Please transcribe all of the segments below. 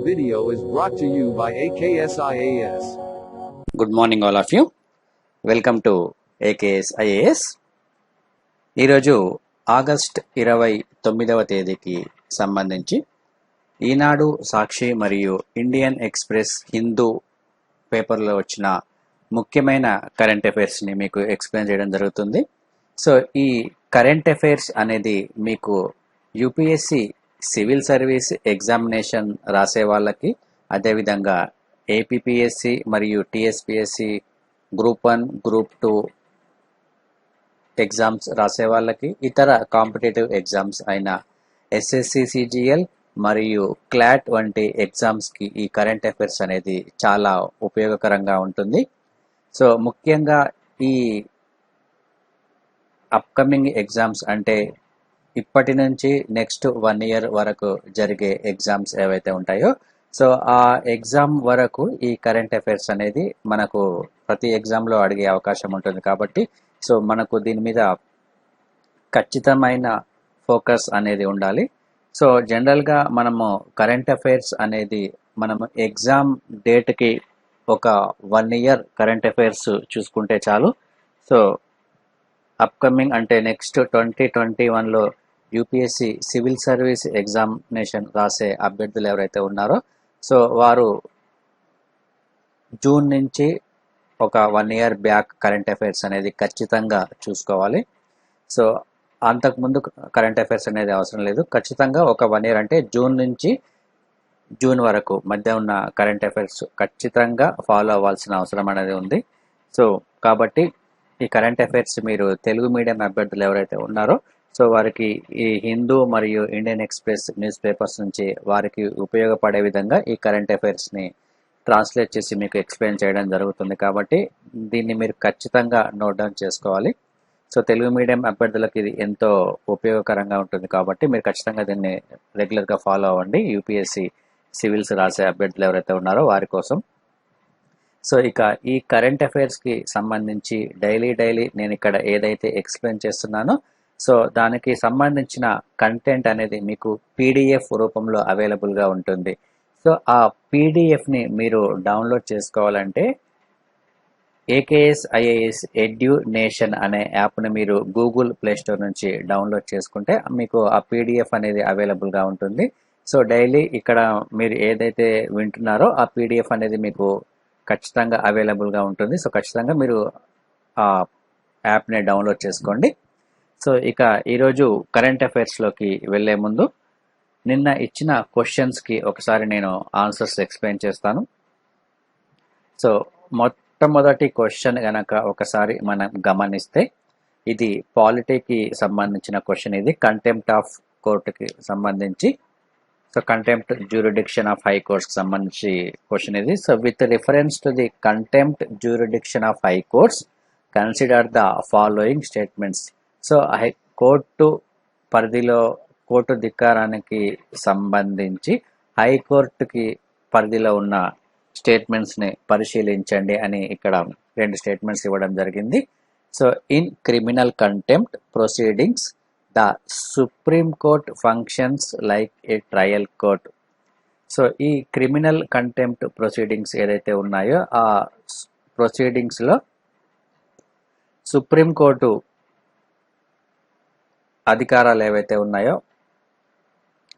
video is brought to you by AKSIAS. Good morning all of you. Welcome to AKS IAS. ఈరోజు August 29వ తేదీకి సంబంధించి ఈనాడు, సాక్షి మరియు Indian express, Hindu పేపర్లో వచ్చిన ముఖ్యమైన కరెంట్ అఫైర్స్ని మీకు ఎక్స్ప్లెయిన్ చేయడం జరుగుతుంది. సో ఈ కరెంట్ అఫైర్స్ అనేది మీకు యూపీఎస్సి సివిల్ సర్వీస్ ఎగ్జామినేషన్ రాసే వాళ్ళకి, అదేవిధంగా ఏపీపీఎస్సి మరియు టీఎస్పీఎస్సి గ్రూప్ 1, గ్రూప్ 2 ఎగ్జామ్స్ రాసే వాళ్ళకి, ఇతర కాంపిటేటివ్ ఎగ్జామ్స్ అయిన ఎస్ఎస్సి, సిజిఎల్ మరియు క్లాట్ వంటి ఎగ్జామ్స్కి ఈ కరెంట్ అఫైర్స్ అనేది చాలా ఉపయోగకరంగా ఉంటుంది. సో ముఖ్యంగా ఈ అప్కమింగ్ ఎగ్జామ్స్ అంటే ఇప్పటి నుంచి నెక్స్ట్ 1 year వరకు జరిగే ఎగ్జామ్స్ ఏవైతే ఉంటాయో, సో ఆ ఎగ్జామ్ వరకు ఈ కరెంట్ అఫైర్స్ అనేది మనకు ప్రతి ఎగ్జామ్లో అడిగే అవకాశం ఉంటుంది. కాబట్టి సో మనకు దీని మీద ఖచ్చితమైన ఫోకస్ అనేది ఉండాలి. సో జనరల్గా మనము కరెంట్ అఫైర్స్ అనేది మనము ఎగ్జామ్ డేట్కి ఒక 1 year కరెంట్ అఫైర్స్ చూసుకుంటే చాలు. సో అప్కమింగ్ అంటే నెక్స్ట్ 2021లో యూపీఎస్సి సివిల్ సర్వీస్ ఎగ్జామినేషన్ రాసే అభ్యర్థులు ఎవరైతే ఉన్నారో, సో వారు జూన్ నుంచి ఒక 1 year బ్యాక్ కరెంట్ అఫైర్స్ అనేది ఖచ్చితంగా చూసుకోవాలి. సో అంతకుముందు కరెంట్ అఫైర్స్ అనేది అవసరం లేదు. ఖచ్చితంగా ఒక 1 year అంటే జూన్ నుంచి జూన్ వరకు మధ్య ఉన్న కరెంట్ అఫైర్స్ ఖచ్చితంగా ఫాలో అవ్వాల్సిన అవసరం అనేది ఉంది. సో కాబట్టి ఈ కరెంట్ అఫైర్స్ మీరు తెలుగు మీడియం అభ్యర్థులు ఎవరైతే ఉన్నారో, సో వారికి ఈ హిందూ మరియు ఇండియన్ ఎక్స్ప్రెస్ న్యూస్ పేపర్స్ నుంచి వారికి ఉపయోగపడే విధంగా ఈ కరెంట్ అఫైర్స్ని ట్రాన్స్లేట్ చేసి మీకు ఎక్స్ప్లెయిన్ చేయడం జరుగుతుంది. కాబట్టి దీన్ని మీరు ఖచ్చితంగా నోట్ డౌన్ చేసుకోవాలి. సో తెలుగు మీడియం అభ్యర్థులకు ఇది ఎంతో ఉపయోగకరంగా ఉంటుంది. కాబట్టి మీరు ఖచ్చితంగా దీన్ని రెగ్యులర్గా ఫాలో అవ్వండి, యూపీఎస్సి సివిల్స్ రాసే అభ్యర్థులు ఎవరైతే ఉన్నారో వారి కోసం. సో ఇక ఈ కరెంట్ అఫైర్స్కి సంబంధించి డైలీ నేను ఇక్కడ ఏదైతే ఎక్స్ప్లెయిన్ చేస్తున్నానో, సో దానికి సంబంధించిన కంటెంట్ అనేది మీకు పీడిఎఫ్ రూపంలో అవైలబుల్గా ఉంటుంది. సో ఆ పీడిఎఫ్ని మీరు డౌన్లోడ్ చేసుకోవాలంటే ఏకేఎస్ ఐఏఎస్ ఎడ్యునేషన్ అనే యాప్ని మీరు గూగుల్ ప్లే స్టోర్ నుంచి డౌన్లోడ్ చేసుకుంటే మీకు ఆ పీడిఎఫ్ అనేది అవైలబుల్గా ఉంటుంది. సో డైలీ ఇక్కడ మీరు ఏదైతే వింటున్నారో ఆ పీడిఎఫ్ అనేది మీకు ఖచ్చితంగా అవైలబుల్గా ఉంటుంది. సో ఖచ్చితంగా మీరు ఆ యాప్ని డౌన్లోడ్ చేసుకోండి. సో ఇక ఈరోజు కరెంట్ అఫైర్స్లోకి వెళ్ళే ముందు నిన్న ఇచ్చిన క్వశ్చన్స్కి ఒకసారి నేను ఆన్సర్స్ ఎక్స్ప్లెయిన్ చేస్తాను. సో మొట్టమొదటి క్వశ్చన్ గనక ఒకసారి మనం గమనిస్తే, ఇది పాలిటీకి సంబంధించిన క్వశ్చన్. ఇది కంటెంప్ట్ ఆఫ్ కోర్టుకి సంబంధించి, so contempt jurisdiction of high కోర్ట్స్కి సంబంధించి క్వశ్చన్ ఇది. So with reference to the contempt jurisdiction of high courts consider the following statements. So court పరిధిలో కోర్టు ధిక్కారానికి సంబంధించి హైకోర్టుకి పరిధిలో ఉన్న స్టేట్మెంట్స్ని పరిశీలించండి అని ఇక్కడ 2 స్టేట్మెంట్స్ ఇవ్వడం జరిగింది. So in criminal contempt proceedings the supreme court functions like A trial court. So ఈ క్రిమినల్ కంటెంప్ట్ ప్రొసీడింగ్స్ ఏదైతే ఉన్నాయో ఆ ప్రొసీడింగ్స్లో సుప్రీం కోర్టు అధికారాలు ఏవైతే ఉన్నాయో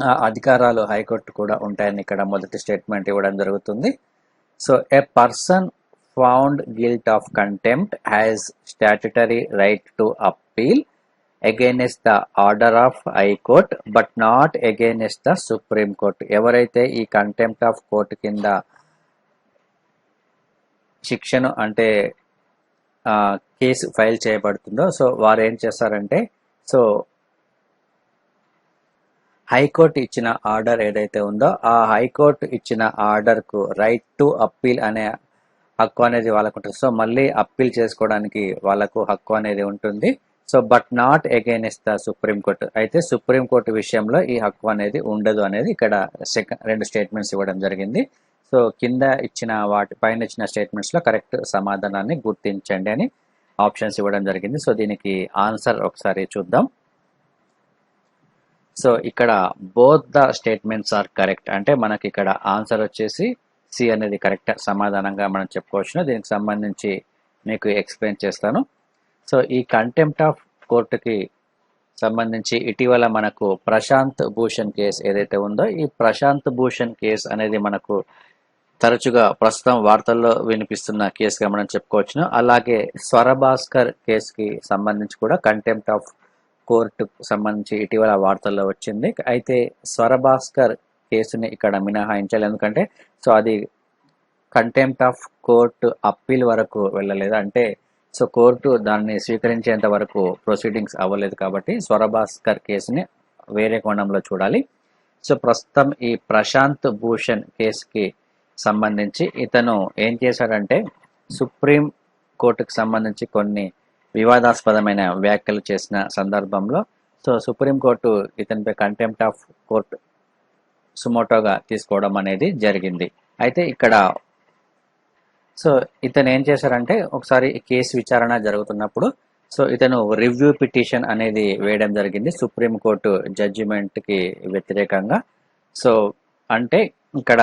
ఆ అధికారాలు హైకోర్టు కూడా ఉంటాయని ఇక్కడ మొదటి స్టేట్మెంట్ ఇవ్వడం జరుగుతుంది. So A person found guilt of contempt has statutory right to appeal against the order of high court but not against the supreme court. ఎవరైతే ఈ కంటెంప్ట్ ఆఫ్ కోర్టు కింద శిక్షను అంటే కేసు ఫైల్ చేయబడుతుందో, సో వారు ఏం చేస్తారంటే, సో హైకోర్టు ఇచ్చిన ఆర్డర్ ఏదైతే ఉందో ఆ హైకోర్టు ఇచ్చిన ఆర్డర్కు రైట్ టు అప్పీల్ అనే హక్కు అనేది వాళ్ళకు ఉంటుంది. సో మళ్ళీ అప్పీల్ చేసుకోవడానికి వాళ్ళకు హక్కు అనేది ఉంటుంది. So but not against the supreme court. అయితే సుప్రీం కోర్టు విషయంలో ఈ హక్కు అనేది ఉండదు అనేది ఇక్కడ 2 స్టేట్మెంట్స్ ఇవ్వడం జరిగింది. సో కింద ఇచ్చిన వాటి పైన ఇచ్చిన స్టేట్మెంట్స్లో కరెక్ట్ సమాధానాన్ని గుర్తించండి అని ఆప్షన్స్ ఇవ్వడం జరిగింది. సో దీనికి ఆన్సర్ ఒకసారి చూద్దాం. సో ఇక్కడ both the statements are correct, అంటే మనకి ఇక్కడ ఆన్సర్ వచ్చేసి సి అనేది కరెక్ట్ సమాధానంగా మనం చెప్పుకోవచ్చు. దీనికి సంబంధించి మీకు ఎక్స్ప్లెయిన్ చేస్తాను. సో ఈ కంటెంప్ట్ ఆఫ్ కోర్టుకి సంబంధించి ఇటీవల మనకు ప్రశాంత్ భూషణ్ కేసు ఏదైతే ఉందో, ఈ ప్రశాంత్ భూషణ్ కేసు అనేది మనకు తరచుగా ప్రస్తుతం వార్తల్లో వినిపిస్తున్న కేసుగా మనం చెప్పుకోవచ్చును. అలాగే స్వరభాస్కర్ కేసుకి సంబంధించి కూడా కంటెంప్ట్ ఆఫ్ కోర్టు సంబంధించి ఇటీవల వార్తల్లో వచ్చింది. అయితే స్వరభాస్కర్ కేసుని ఇక్కడ మినహాయించాలి, ఎందుకంటే సో అది కంటెంప్ట్ ఆఫ్ కోర్టు అప్పీల్ వరకు వెళ్ళలేదు, అంటే సో కోర్టు దాన్ని స్వీకరించేంత వరకు ప్రొసీడింగ్స్ అవ్వలేదు. కాబట్టి స్వరభాస్కర్ కేసుని వేరే కోణంలో చూడాలి. సో ప్రస్తుతం ఈ ప్రశాంత్ భూషణ్ కేసుకి సంబంధించి ఇతను ఏం చేశాడంటే సుప్రీం కోర్టుకు సంబంధించి కొన్ని వివాదాస్పదమైన వ్యాఖ్యలు చేసిన సందర్భంలో సో సుప్రీంకోర్టు ఇతనిపై కంటెంప్ట్ ఆఫ్ కోర్ట్ సుమోటోగా తీసుకోవడం అనేది జరిగింది. అయితే ఇక్కడ సో ఇతను ఏం చేశారంటే ఒకసారి కేసు విచారణ జరుగుతున్నప్పుడు సో ఇతను రివ్యూ పిటిషన్ అనేది వేయడం జరిగింది సుప్రీంకోర్టు జడ్జిమెంట్కి వ్యతిరేకంగా. సో అంటే ఇక్కడ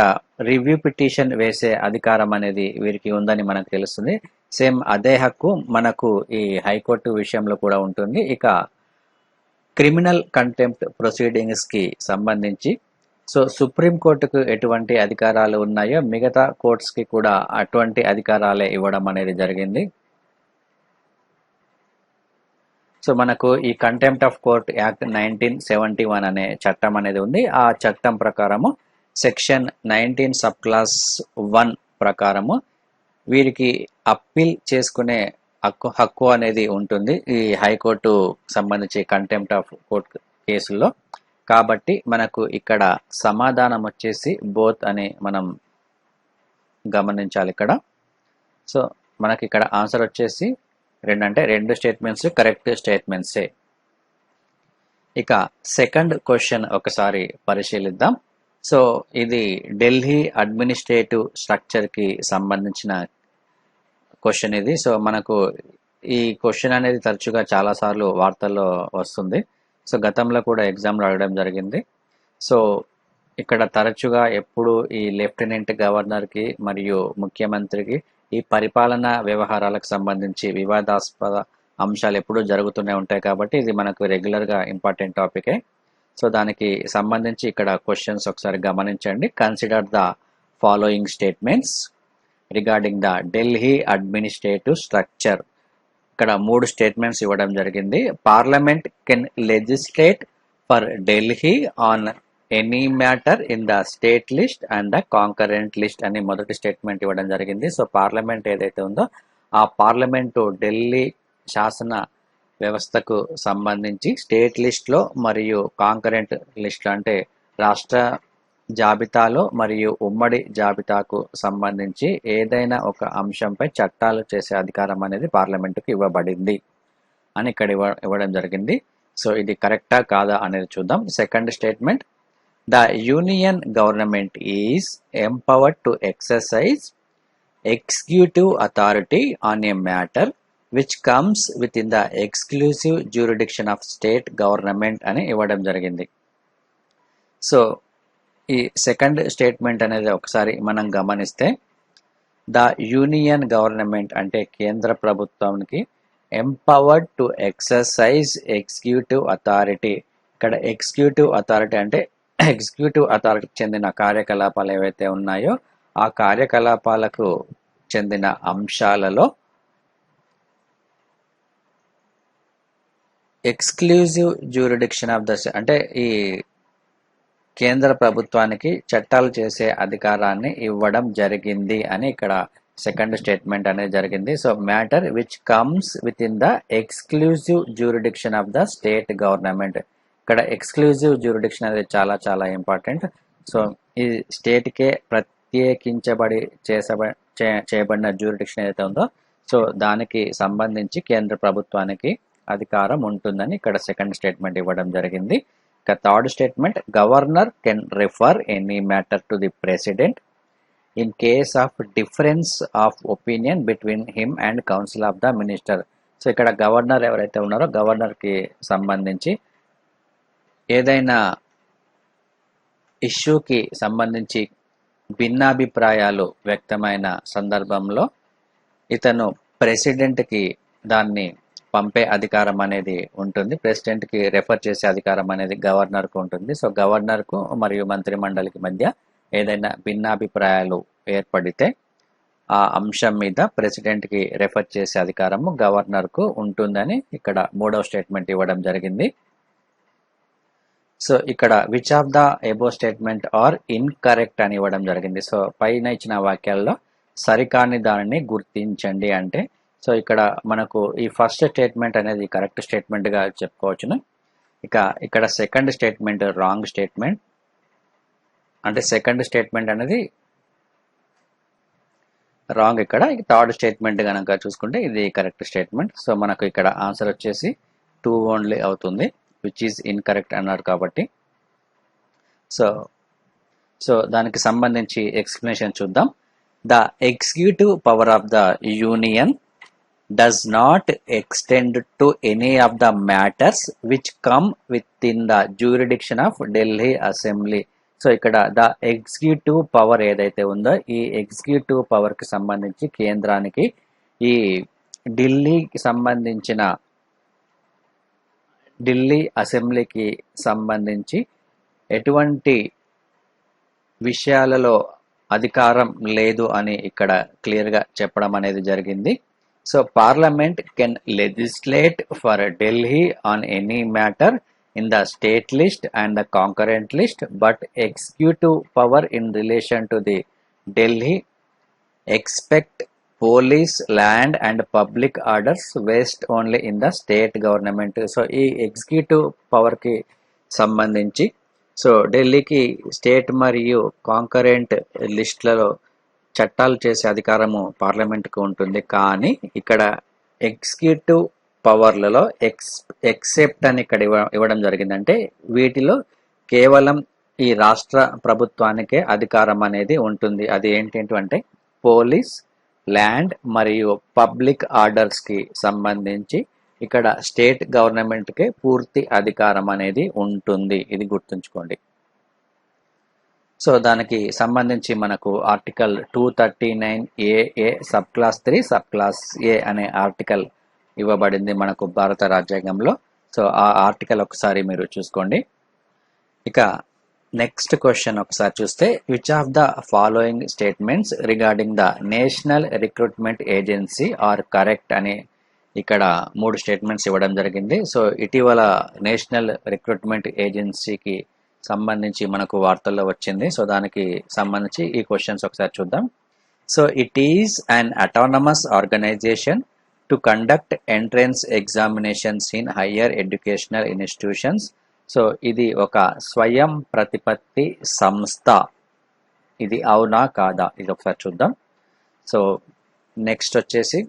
రివ్యూ పిటిషన్ వేసే అధికారం అనేది వీరికి ఉందని మనకు తెలుస్తుంది. సేమ్ అదే హక్కు మనకు ఈ హైకోర్టు విషయంలో కూడా ఉంటుంది. ఇక క్రిమినల్ కంటెంప్ట్ ప్రొసీడింగ్స్ కి సంబంధించి సో సుప్రీంకోర్టుకు ఎటువంటి అధికారాలు ఉన్నాయో మిగతా కోర్ట్స్ కి కూడా అటువంటి అధికారాలే ఇవ్వడం అనేది జరిగింది. సో మనకు ఈ కంటెంప్ట్ ఆఫ్ కోర్ట్ యాక్ట్ 1971 అనే చట్టం అనేది ఉంది. ఆ చట్టం ప్రకారము సెక్షన్ 19 సబ్ క్లాస్ 1 ప్రకారము వీరికి అప్పీల్ చేసుకునే హక్కు అనేది ఉంటుంది ఈ హైకోర్టు సంబంధించి కంటెంప్ట్ ఆఫ్ కోర్ట్ కేసుల్లో. కాబట్టి మనకు ఇక్కడ సమాధానం వచ్చేసి బోత్ అని మనం గమనించాలి ఇక్కడ. సో మనకి ఇక్కడ ఆన్సర్ వచ్చేసి రెండు స్టేట్మెంట్స్ కరెక్ట్ స్టేట్మెంట్సే. ఇక సెకండ్ క్వశ్చన్ ఒకసారి పరిశీలిద్దాం. సో ఇది ఢిల్లీ అడ్మినిస్ట్రేటివ్ స్ట్రక్చర్ కి సంబంధించిన క్వశ్చన్ ఇది. సో మనకు ఈ క్వశ్చన్ అనేది తరచుగా చాలా సార్లు వార్తల్లో వస్తుంది. సో గతంలో కూడా ఎగ్జామ్లో అడగడం జరిగింది. సో ఇక్కడ తరచుగా ఎప్పుడు ఈ లెఫ్టినెంట్ గవర్నర్కి మరియు ముఖ్యమంత్రికి ఈ పరిపాలనా వ్యవహారాలకు సంబంధించి వివాదాస్పద అంశాలు ఎప్పుడూ జరుగుతూనే ఉంటాయి. కాబట్టి ఇది మనకు రెగ్యులర్గా ఇంపార్టెంట్ టాపికే. సో దానికి సంబంధించి ఇక్కడ క్వశ్చన్స్ ఒకసారి గమనించండి. Consider the following statements regarding the Delhi administrative structure. ఇక్కడ 3 స్టేట్మెంట్స్ ఇవ్వడం జరిగింది. Parliament can legislate for Delhi on any matter in the state list and the concurrent list అని మొదటి స్టేట్మెంట్ ఇవ్వడం జరిగింది. సో పార్లమెంట్ ఏదైతే ఉందో ఆ పార్లమెంటు ఢిల్లీ శాసన వ్యవస్థకు సంబంధించి స్టేట్ లిస్ట్లో మరియు కాంకరెంట్ లిస్ట్లో అంటే రాష్ట్ర జాబితాలో మరియు ఉమ్మడి జాబితాకు సంబంధించి ఏదైనా ఒక అంశంపై చట్టాలు చేసే అధికారం అనేది పార్లమెంటుకు ఇవ్వబడింది అని ఇక్కడ ఇవ్వడం జరిగింది. సో ఇది కరెక్టా కాదా అనేది చూద్దాం. Second statement, the union government is empowered to exercise executive authority on a matter which comes with in the exclusive jurisdiction of state government అని ఇవ్వడం జరిగింది. సో ఈ సెకండ్ స్టేట్మెంట్ అనేది ఒకసారి మనం గమనిస్తే ద యూనియన్ గవర్నమెంట్ అంటే కేంద్ర ప్రభుత్వానికి empowered to exercise executive authority. ఇక్కడ ఎగ్జిక్యూటివ్ అథారిటీ అంటే ఎగ్జిక్యూటివ్ అథారిటీకి చెందిన కార్యకలాపాలు ఏవైతే ఉన్నాయో ఆ కార్యకలాపాలకు చెందిన అంశాలలో ఎక్స్క్లూజివ్ జ్యూరిడిక్షన్ ఆఫ్ ద అంటే ఈ కేంద్ర ప్రభుత్వానికి చట్టాలు చేసే అధికారాన్ని ఇవ్వడం జరిగింది అని ఇక్కడ సెకండ్ స్టేట్మెంట్ అనేది జరిగింది. So matter which comes with in the exclusive jurisdiction of the state government. ఇక్కడ ఎక్స్క్లూజివ్ జ్యూరిడిక్షన్ అనేది చాలా చాలా ఇంపార్టెంట్. సో ఈ స్టేట్కే ప్రత్యేకించబడి చేయబడిన జ్యూరిడిక్షన్ ఏదైతే ఉందో సో దానికి సంబంధించి కేంద్ర ప్రభుత్వానికి అధికారం ఉంటుందని ఇక్కడ సెకండ్ స్టేట్మెంట్ ఇవ్వడం జరిగింది. ఇక third statement, governor can refer any matter to the president in case of difference of opinion between him and council of the minister. So ఇక్కడ గవర్నర్ ఎవరైతే ఉన్నారో గవర్నర్కి సంబంధించి ఏదైనా ఇష్యూకి సంబంధించి భిన్నాభిప్రాయాలు వ్యక్తమైన సందర్భంలో ఇతను ప్రెసిడెంట్కి దాన్ని పంపే అధికారం అనేది ఉంటుంది. ప్రెసిడెంట్కి రెఫర్ చేసే అధికారం అనేది గవర్నర్కు ఉంటుంది. సో గవర్నర్కు మరియు మంత్రిమండలికి మధ్య ఏదైనా భిన్నాభిప్రాయాలు ఏర్పడితే ఆ అంశం మీద ప్రెసిడెంట్కి రెఫర్ చేసే అధికారము గవర్నర్కు ఉంటుందని ఇక్కడ 3వ స్టేట్మెంట్ ఇవ్వడం జరిగింది. సో ఇక్కడ which of the above statement are incorrect అని ఇవ్వడం జరిగింది. సో పైన ఇచ్చిన వాక్యాల్లో సరికాని దానిని గుర్తించండి అంటే, సో ఇక్కడ మనకు ఈ ఫస్ట్ స్టేట్మెంట్ అనేది కరెక్ట్ స్టేట్మెంట్ గా చెప్పుకోవచ్చును. ఇక్కడ సెకండ్ స్టేట్మెంట్ రాంగ్ స్టేట్మెంట్, అంటే సెకండ్ స్టేట్మెంట్ అనేది రాంగ్. ఇక్కడ థర్డ్ స్టేట్మెంట్ కనుక చూసుకుంటే ఇది కరెక్ట్ స్టేట్మెంట్. సో మనకు ఇక్కడ ఆన్సర్ వచ్చేసి 2 ఓన్లీ అవుతుంది, విచ్ ఈజ్ ఇన్కరెక్ట్ అన్నారు కాబట్టి. సో దానికి సంబంధించి ఎక్స్ప్లెనేషన్ చూద్దాం. The executive power of the union does not extend to any of the matters which come within the jurisdiction of Delhi Assembly. So ఇక్కడ ద ఎగ్జిక్యూటివ్ పవర్ ఏదైతే ఉందో ఈ executive power కి సంబంధించి కేంద్రానికి ఈ ఢిల్లీకి సంబంధించిన ఢిల్లీ అసెంబ్లీకి సంబంధించి ఎటువంటి విషయాలలో అధికారం లేదు అని ఇక్కడ క్లియర్ గా చెప్పడం అనేది జరిగింది. So Parliament can legislate for Delhi on any matter in the state list and the concurrent list, but executive power in relation to the Delhi expect police, land and public orders vest only in the state government. So ఈ executive power కి సంబంధించి so ఢిల్లీకి state మరియు concurrent లిస్టులలో చట్టాలు చేసే అధికారము పార్లమెంట్కు ఉంటుంది. కానీ ఇక్కడ ఎగ్జిక్యూటివ్ పవర్లలో ఎక్సెప్ట్ అని ఇక్కడ ఇవ్వడం జరిగిందంటే వీటిలో కేవలం ఈ రాష్ట్ర ప్రభుత్వానికే అధికారం అనేది ఉంటుంది. అది ఏంటంటే పోలీస్, ల్యాండ్ మరియు పబ్లిక్ ఆర్డర్స్ కి సంబంధించి ఇక్కడ స్టేట్ గవర్నమెంట్ కే పూర్తి అధికారం అనేది ఉంటుంది. ఇది గుర్తుంచుకోండి. సో దానికి సంబంధించి మనకు article 239AA sub clause 3 sub clause A అనే ఆర్టికల్ ఇవ్వబడింది మనకు భారత రాజ్యాంగంలో. సో ఆ ఆర్టికల్ ఒకసారి మీరు చూసుకోండి. ఇక నెక్స్ట్ క్వశ్చన్ ఒకసారి చూస్తే which of the following statements regarding the national recruitment agency are correct అని ఇక్కడ 3 స్టేట్మెంట్స్ ఇవ్వడం జరిగింది. సో ఇటీవల నేషనల్ రిక్రూట్మెంట్ ఏజెన్సీకి సంబంధించి మనకు వార్తల్లో వచ్చింది. సో దానికి సంబంధించి ఈ క్వశ్చన్స్ ఒకసారి చూద్దాం. So it is an autonomous organisation to conduct entrance examinations in higher educational institutions. So ఇది ఒక స్వయం ప్రతిపత్తి సంస్థ. ఇది అవునా కాదా ఇది ఒకసారి చూద్దాం. సో నెక్స్ట్ వచ్చేసి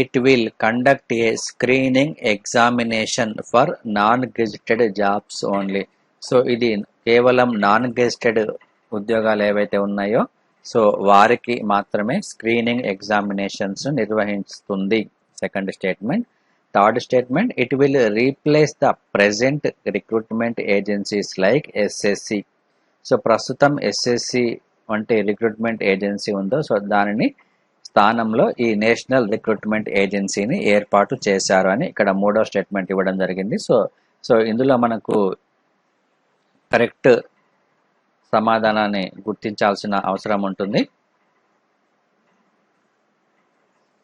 it will conduct A screening examination for non gazetted jobs only. So ఇది కేవలం నాన్ గెజిటెడ్ ఉద్యోగాలు ఏవైతే ఉన్నాయో సో వారికి మాత్రమే స్క్రీనింగ్ ఎగ్జామినేషన్స్ నిర్వహిస్తుంది. Second statement. Third statement it will replace the present recruitment agencies like SSC. So ప్రస్తుతం SSC వంటి రిక్రూట్మెంట్ ఏజెన్సీ ఉందో సో దానిని స్థానంలో ఈ నేషనల్ రిక్రూట్మెంట్ ఏజెన్సీని ఏర్పాటు చేశారు అని ఇక్కడ 3వ స్టేట్మెంట్ ఇవ్వడం జరిగింది. సో ఇందులో మనకు కరెక్ట్ సమాధానాన్ని గుర్తించాల్సిన అవసరం ఉంటుంది.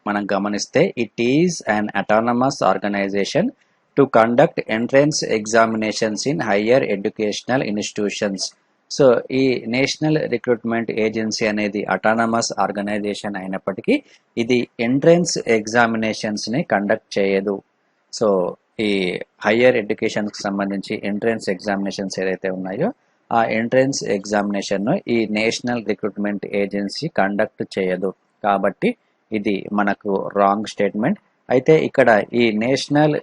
మనం గమనిస్తే it is an autonomous organisation to conduct entrance examinations in higher educational institutions. So ఈ నేషనల్ రిక్రూట్మెంట్ ఏజెన్సీ అనేది అటానమస్ ఆర్గనైజేషన్ అయినప్పటికీ ఇది ఎంట్రన్స్ ఎగ్జామినేషన్స్ ని కండక్ట్ చేయదు. సో ఈ హయ్యర్ ఎడ్యుకేషన్ కి సంబంధించి ఎంట్రన్స్ ఎగ్జామినేషన్స్ ఏదైతే ఉన్నాయో ఆ ఎంట్రన్స్ ఎగ్జామినేషన్ ను ఈ నేషనల్ రిక్రూట్మెంట్ ఏజెన్సీ కండక్ట్ చేయదు. కాబట్టి ఇది మనకు రాంగ్ స్టేట్మెంట్. అయితే ఇక్కడ ఈ నేషనల్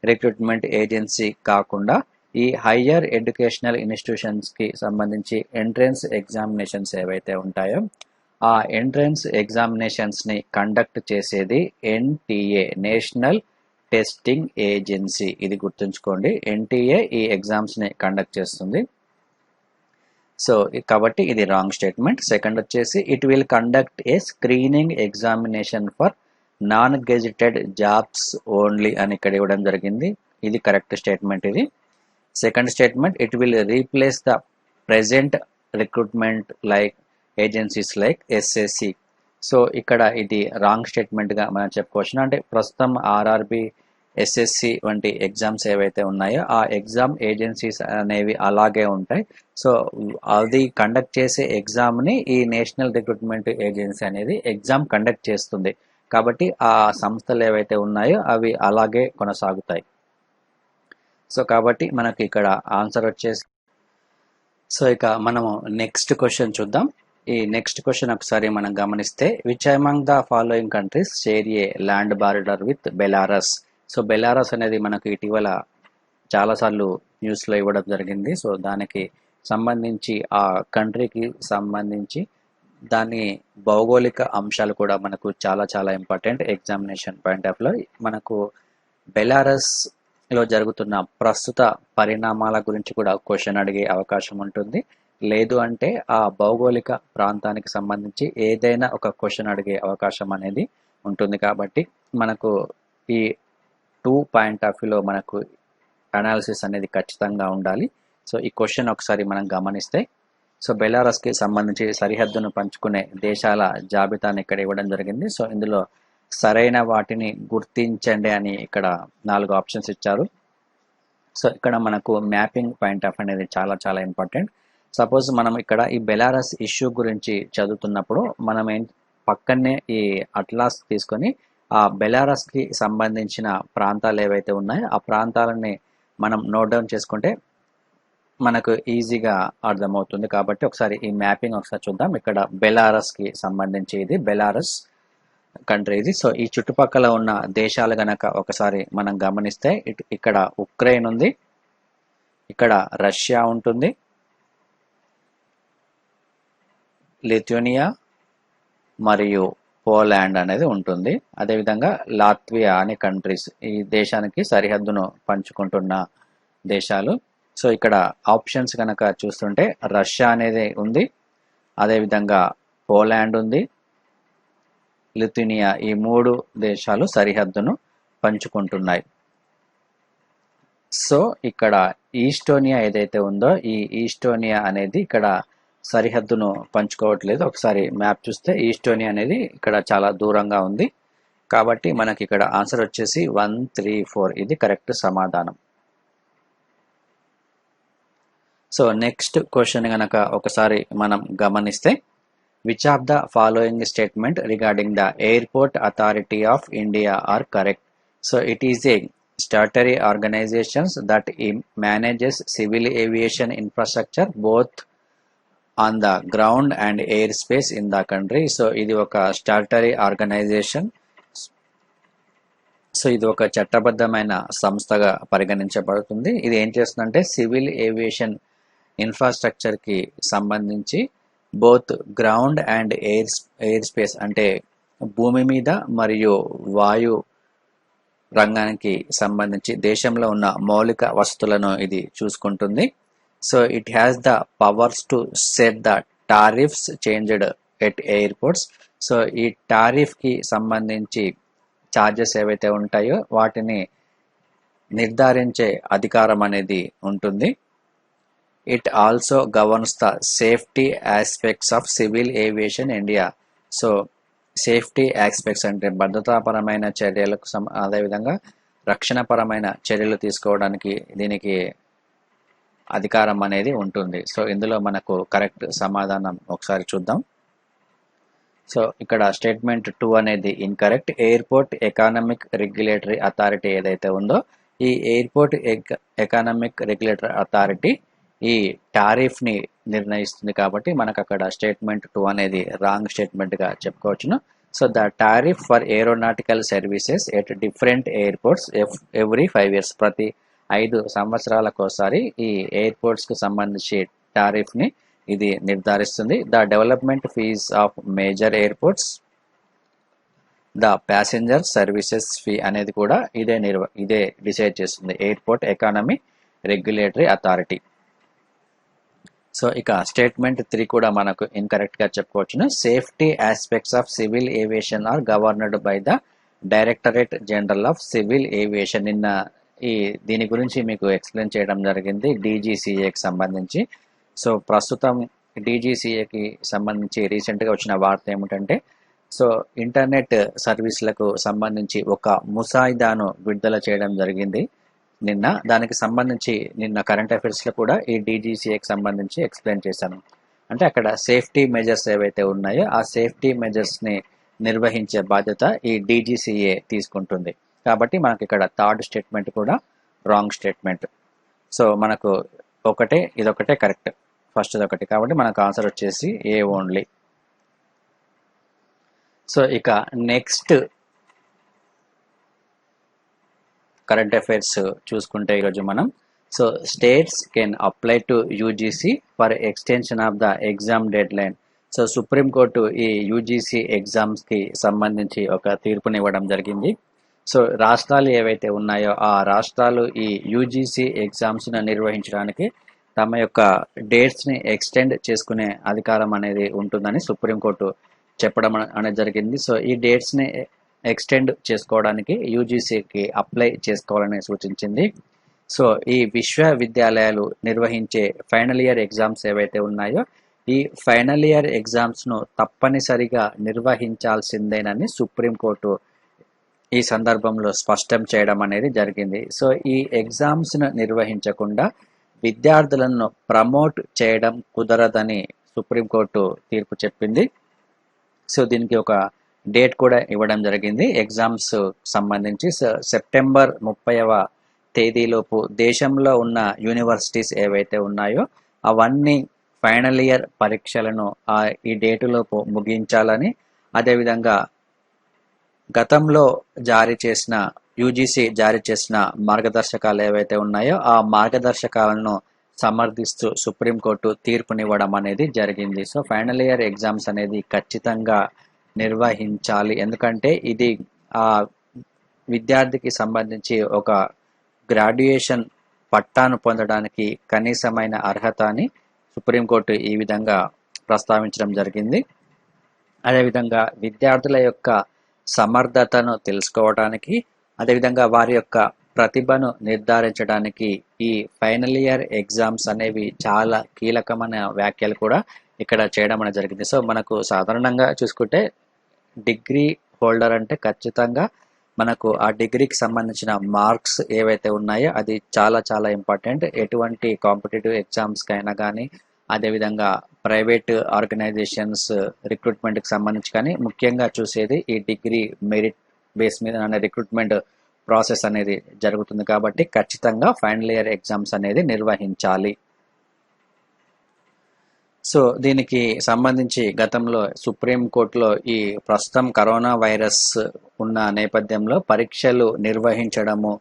రిక్రూట్మెంట్ ఏజెన్సీ కాకుండా ఈ హయ్యర్ ఎడ్యుకేషనల్ ఇన్స్టిట్యూషన్స్ కి సంబంధించి ఎంట్రన్స్ ఎగ్జామినేషన్స్ ఏవైతే ఉంటాయో ఆ ఎంట్రన్స్ ఎగ్జామినేషన్స్ ని కండక్ట్ చేసేది ఎన్టీఏ, నేషనల్ టెస్టింగ్ ఏజెన్సీ, ఇది గుర్తుంచుకోండి. ఎన్టీఏ ఈ ఎగ్జామ్స్ని కండక్ట్ చేస్తుంది. సో కాబట్టి ఇది రాంగ్ స్టేట్మెంట్. సెకండ్ వచ్చేసి it will conduct A screening examination for non gazetted jobs only అని ఇక్కడ ఇవ్వడం జరిగింది. ఇది కరెక్ట్ స్టేట్మెంట్. ఇది second statement. It will replace the present recruitment like agencies like SSC. So ఇక్కడ ఇది రాంగ్ స్టేట్మెంట్గా మనం చెప్పుకోవచ్చు. అంటే ప్రస్తుతం ఆర్ఆర్బి, ఎస్ఎస్సి వంటి ఎగ్జామ్స్ ఏవైతే ఉన్నాయో ఆ ఎగ్జామ్ ఏజెన్సీస్ అనేవి అలాగే ఉంటాయి. సో అది కండక్ట్ చేసే ఎగ్జామ్ని ఈ నేషనల్ రిక్రూట్మెంట్ ఏజెన్సీ అనేది ఎగ్జామ్ కండక్ట్ చేస్తుంది. కాబట్టి ఆ సంస్థలు ఏవైతే ఉన్నాయో అవి అలాగే కొనసాగుతాయి. సో కాబట్టి మనకి ఇక్కడ ఆన్సర్ వచ్చేసి, సో ఇక మనము నెక్స్ట్ క్వశ్చన్ చూద్దాం. ఈ నెక్స్ట్ క్వశ్చన్ ఒకసారి మనం గమనిస్తే, which among the following countries share A land border with Belarus. So Belarus అనేది మనకు ఇటీవల చాలాసార్లు న్యూస్లో ఇవ్వడం జరిగింది. సో దానికి సంబంధించి ఆ కంట్రీకి సంబంధించి దాని భౌగోళిక అంశాలు కూడా మనకు చాలా చాలా ఇంపార్టెంట్ ఎగ్జామినేషన్ పాయింట్ ఆఫ్ లో. మనకు బెలారస్లో జరుగుతున్న ప్రస్తుత పరిణామాల గురించి కూడా క్వశ్చన్ అడిగే అవకాశం ఉంటుంది. లేదు అంటే ఆ భౌగోళిక ప్రాంతానికి సంబంధించి ఏదైనా ఒక క్వశ్చన్ అడిగే అవకాశం అనేది ఉంటుంది. కాబట్టి మనకు ఈ 2 పాయింట్ ఆఫ్ వ్యూలో మనకు అనాలిసిస్ అనేది ఖచ్చితంగా ఉండాలి. సో ఈ క్వశ్చన్ ఒకసారి మనం గమనిస్తే, సో బెలారస్కి సంబంధించి సరిహద్దును పంచుకునే దేశాల జాబితాను ఇక్కడ ఇవ్వడం జరిగింది. సో ఇందులో సరైన వాటిని గుర్తించండి అని ఇక్కడ 4 ఆప్షన్స్ ఇచ్చారు. సో ఇక్కడ మనకు మ్యాపింగ్ పాయింట్ ఆఫ్ అనేది చాలా చాలా ఇంపార్టెంట్. సపోజ్ మనం ఇక్కడ ఈ బెలారస్ ఇష్యూ గురించి చదువుతున్నప్పుడు మనం పక్కనే ఈ అట్లాస్ తీసుకొని ఆ బెలారస్కి సంబంధించిన ప్రాంతాలు ఏవైతే ఉన్నాయో ఆ ప్రాంతాలని మనం నోట్ డౌన్ చేసుకుంటే మనకు ఈజీగా అర్థమవుతుంది. కాబట్టి ఒకసారి ఈ మ్యాపింగ్ ఒకసారి చూద్దాం. ఇక్కడ బెలారస్కి సంబంధించి ఇది బెలారస్ కంట్రీ ఇది. సో ఈ చుట్టుపక్కల ఉన్న దేశాలు గనక ఒకసారి మనం గమనిస్తే ఇక్కడ ఉక్రెయిన్ ఉంది, ఇక్కడ రష్యా ఉంటుంది, లిథునియా మరియు పోలాండ్ అనేది ఉంటుంది. అదేవిధంగా లాత్వియా అనే కంట్రీస్ ఈ దేశానికి సరిహద్దును పంచుకుంటున్న దేశాలు. సో ఇక్కడ ఆప్షన్స్ కనుక చూస్తుంటే రష్యా అనేది ఉంది, అదేవిధంగా పోలాండ్ ఉంది, లిథునియా, ఈ 3 దేశాలు సరిహద్దును పంచుకుంటున్నాయి. సో ఇక్కడ ఈస్టోనియా ఏదైతే ఉందో ఈ ఈస్టోనియా అనేది ఇక్కడ సరిహద్దును పంచుకోవట్లేదు. ఒకసారి మ్యాప్ చూస్తే ఈస్టోనియా అనేది ఇక్కడ చాలా దూరంగా ఉంది. కాబట్టి మనకి ఇక్కడ ఆన్సర్ వచ్చేసి 1, 3, 4 ఇది కరెక్ట్ సమాధానం. సో నెక్స్ట్ క్వశ్చన్ కనుక ఒకసారి మనం గమనిస్తే, which of the following statement regarding the airport authority of India are correct. So it is a statutory organisations that manages civil aviation infrastructure both on the ground and air space in the country. So ఇది ఒక statutory organisation. So ఇది ఒక చట్టబద్ధమైన సంస్థగా పరిగణించబడుతుంది. ఇది ఏం చేస్తుందంటే సివిల్ ఏవియేషన్ ఇన్ఫ్రాస్ట్రక్చర్కి సంబంధించి both ground and air space అంటే భూమి మీద మరియు వాయు రంగానికి సంబంధించి దేశంలో ఉన్న మౌలిక వసతులను ఇది చూసుకుంటుంది. So it has the powers to set the tariffs changed at airports. So ఈ టారిఫ్కి సంబంధించి ఛార్జెస్ ఏవైతే ఉంటాయో వాటిని నిర్ధారించే అధికారం అనేది ఉంటుంది. It also governs the safety aspects of civil aviation India. So safety aspects అంటే భద్రతాపరమైన చర్యలకు అదేవిధంగా రక్షణపరమైన చర్యలు తీసుకోవడానికి దీనికి అధికారం అనేది ఉంటుంది. సో ఇందులో మనకు కరెక్ట్ సమాధానం ఒకసారి చూద్దాం. సో ఇక్కడ స్టేట్మెంట్ 2 అనేది incorrect. Airport economic regulatory authority ఏదైతే ఉందో ఈ ఎయిర్పోర్ట్ ఎకానమిక్ రెగ్యులేటరీ అథారిటీ ఈ టారిఫ్ని నిర్ణయిస్తుంది. కాబట్టి మనకు అక్కడ స్టేట్మెంట్ 2 అనేది రాంగ్ స్టేట్మెంట్గా చెప్పుకోవచ్చును. So the tariff for aeronautical services at different airports every 5 years, ప్రతి 5 సంవత్సరాలకు ఒకసారి ఈ ఎయిర్పోర్ట్స్కి సంబంధించి టారిఫ్ని ఇది నిర్ధారిస్తుంది. The development fee of major airports the passenger services fee అనేది కూడా ఇదే డిసైడ్ చేస్తుంది, airport economy regulatory authority. So ఇక స్టేట్మెంట్ 3 కూడా మనకు ఇన్కరెక్ట్ గా చెప్పుకోవచ్చును. Safety aspects of civil aviation are governed by the directorate general of civil aviation. నిన్న దీని గురించి మీకు ఎక్స్ప్లెయిన్ చేయడం జరిగింది డీజీసీఏకి సంబంధించి. సో ప్రస్తుతం డీజీసీఏకి సంబంధించి రీసెంట్గా వచ్చిన వార్త ఏమిటంటే, సో ఇంటర్నెట్ సర్వీసులకు సంబంధించి ఒక ముసాయిదాను విడుదల చేయడం జరిగింది నిన్న. దానికి సంబంధించి నిన్న కరెంట్ అఫైర్స్లో కూడా ఈ డీజీసీఏకి సంబంధించి ఎక్స్ప్లెయిన్ చేశాను. అంటే అక్కడ సేఫ్టీ మెజర్స్ ఏవైతే ఉన్నాయో ఆ సేఫ్టీ మెజర్స్ని నిర్వహించే బాధ్యత ఈ డీజీసీఏ తీసుకుంటుంది. కాబట్టి మనకి ఇక్కడ థర్డ్ స్టేట్మెంట్ కూడా రాంగ్ స్టేట్మెంట్. సో మనకు ఇదొకటే కరెక్ట్, ఫస్ట్ ఒకటి. కాబట్టి మనకు ఆన్సర్ వచ్చేసి ఏ ఓన్లీ. సో ఇక నెక్స్ట్ కరెంట్ అఫైర్స్ చూసుకుంటే ఈరోజు మనం, so states can apply to UGC for extension of the exam dead line. So supreme court ఈ యూజీసీ ఎగ్జామ్స్కి సంబంధించి ఒక తీర్పునివ్వడం జరిగింది. సో రాష్ట్రాలు ఏవైతే ఉన్నాయో ఆ రాష్ట్రాలు ఈ యూజీసీ ఎగ్జామ్స్ను నిర్వహించడానికి తమ యొక్క డేట్స్ని ఎక్స్టెండ్ చేసుకునే అధికారం అనేది ఉంటుందని సుప్రీంకోర్టు చెప్పడం అనేది జరిగింది. సో ఈ డేట్స్ని ఎక్స్టెండ్ చేసుకోవడానికి యూజీసీకి అప్లై చేసుకోవాలని సూచించింది. సో ఈ విశ్వవిద్యాలయాలు నిర్వహించే ఫైనల్ ఇయర్ ఎగ్జామ్స్ ఏవైతే ఉన్నాయో ఈ ఫైనల్ ఇయర్ ఎగ్జామ్స్ను తప్పనిసరిగా నిర్వహించాల్సిందేనని సుప్రీంకోర్టు ఈ సందర్భంలో స్పష్టం చేయడం అనేది జరిగింది. సో ఈ ఎగ్జామ్స్ను నిర్వహించకుండా విద్యార్థులను ప్రమోట్ చేయడం కుదరదని సుప్రీంకోర్టు తీర్పు చెప్పింది. సో దీనికి ఒక డేట్ కూడా ఇవ్వడం జరిగింది ఎగ్జామ్స్ సంబంధించి. సెప్టెంబర్ 30వ తేదీలోపు దేశంలో ఉన్న యూనివర్సిటీస్ ఏవైతే ఉన్నాయో అవన్నీ ఫైనల్ ఇయర్ పరీక్షలను ఈ డేటులోపు ముగించాలని, అదేవిధంగా గతంలో యూజీసీ జారీ చేసిన మార్గదర్శకాలు ఏవైతే ఉన్నాయో ఆ మార్గదర్శకాలను సమర్థిస్తూ సుప్రీంకోర్టు తీర్పునివ్వడం అనేది జరిగింది. సో ఫైనల్ ఇయర్ ఎగ్జామ్స్ అనేది ఖచ్చితంగా నిర్వహించాలి, ఎందుకంటే ఇది ఆ విద్యార్థికి సంబంధించి ఒక గ్రాడ్యుయేషన్ పట్టాను పొందడానికి కనీసమైన అర్హత అని సుప్రీంకోర్టు ఈ విధంగా ప్రస్తావించడం జరిగింది. అదేవిధంగా విద్యార్థుల యొక్క సమర్థతను తెలుసుకోవడానికి, అదేవిధంగా వారి యొక్క ప్రతిభను నిర్ధారించడానికి ఈ ఫైనల్ ఇయర్ ఎగ్జామ్స్ అనేవి చాలా కీలకమైన వ్యాఖ్యలు కూడా ఇక్కడ చేయడం అనేది జరిగింది. సో మనకు సాధారణంగా చూసుకుంటే డిగ్రీ హోల్డర్ అంటే ఖచ్చితంగా మనకు ఆ డిగ్రీకి సంబంధించిన మార్క్స్ ఏవైతే ఉన్నాయో అది చాలా చాలా ఇంపార్టెంట్. ఎటువంటి కాంపిటేటివ్ ఎగ్జామ్స్కైనా కానీ, అదేవిధంగా ప్రైవేట్ ఆర్గనైజేషన్స్ రిక్రూట్మెంట్కి సంబంధించి కానీ ముఖ్యంగా చూసేది ఈ డిగ్రీ మెరిట్ బేస్ మీద రిక్రూట్మెంట్ ప్రాసెస్ అనేది జరుగుతుంది. కాబట్టి ఖచ్చితంగా ఫైనల్ ఇయర్ ఎగ్జామ్స్ అనేది నిర్వహించాలి. సో దీనికి సంబంధించి గతంలో సుప్రీంకోర్టులో ఈ ప్రస్తుతం కరోనా వైరస్ ఉన్న నేపథ్యంలో పరీక్షలు నిర్వహించడము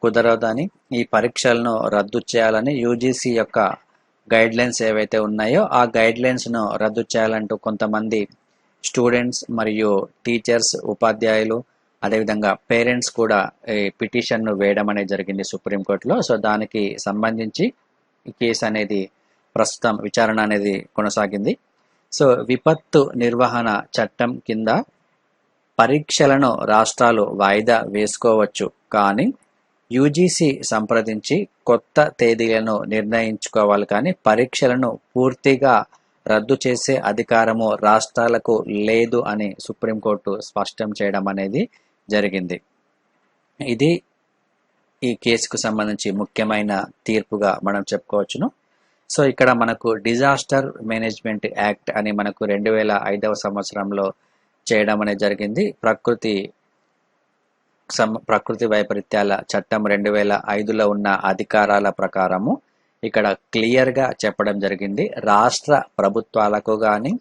కుదరదని, ఈ పరీక్షలను రద్దు చేయాలని యూజీసీ యొక్క గైడ్ లైన్స్ ఏవైతే ఉన్నాయో ఆ గైడ్ లైన్స్ను రద్దు చేయాలంటూ కొంతమంది స్టూడెంట్స్ మరియు టీచర్స్, ఉపాధ్యాయులు, అదేవిధంగా పేరెంట్స్ కూడా ఈ పిటిషన్ను వేయడం అనేది జరిగింది సుప్రీంకోర్టులో. సో దానికి సంబంధించి ఈ కేసు అనేది ప్రస్తుతం విచారణ అనేది కొనసాగింది. సో విపత్తు నిర్వహణ చట్టం కింద పరీక్షలను రాష్ట్రాలు వాయిదా వేసుకోవచ్చు, కానీ యూజీసీ సంప్రదించి కొత్త తేదీలను నిర్ణయించుకోవాలి, కానీ పరీక్షలను పూర్తిగా రద్దు చేసే అధికారము రాష్ట్రాలకు లేదు అని సుప్రీంకోర్టు స్పష్టం చేయడం అనేది జరిగింది. ఇది ఈ కేసుకు సంబంధించి ముఖ్యమైన తీర్పుగా మనం చెప్పుకోవచ్చును. సో ఇక్కడ మనకు డిజాస్టర్ మేనేజ్మెంట్ యాక్ట్ అని మనకు 2005వ సంవత్సరంలో చేయడం అనేది జరిగింది. ప్రకృతి వైపరీత్యాల చట్టం 2005లో ఉన్న అధికారాల ప్రకారము ఇక్కడ క్లియర్గా చెప్పడం జరిగింది. రాష్ట్ర ప్రభుత్వాలకు కానీ,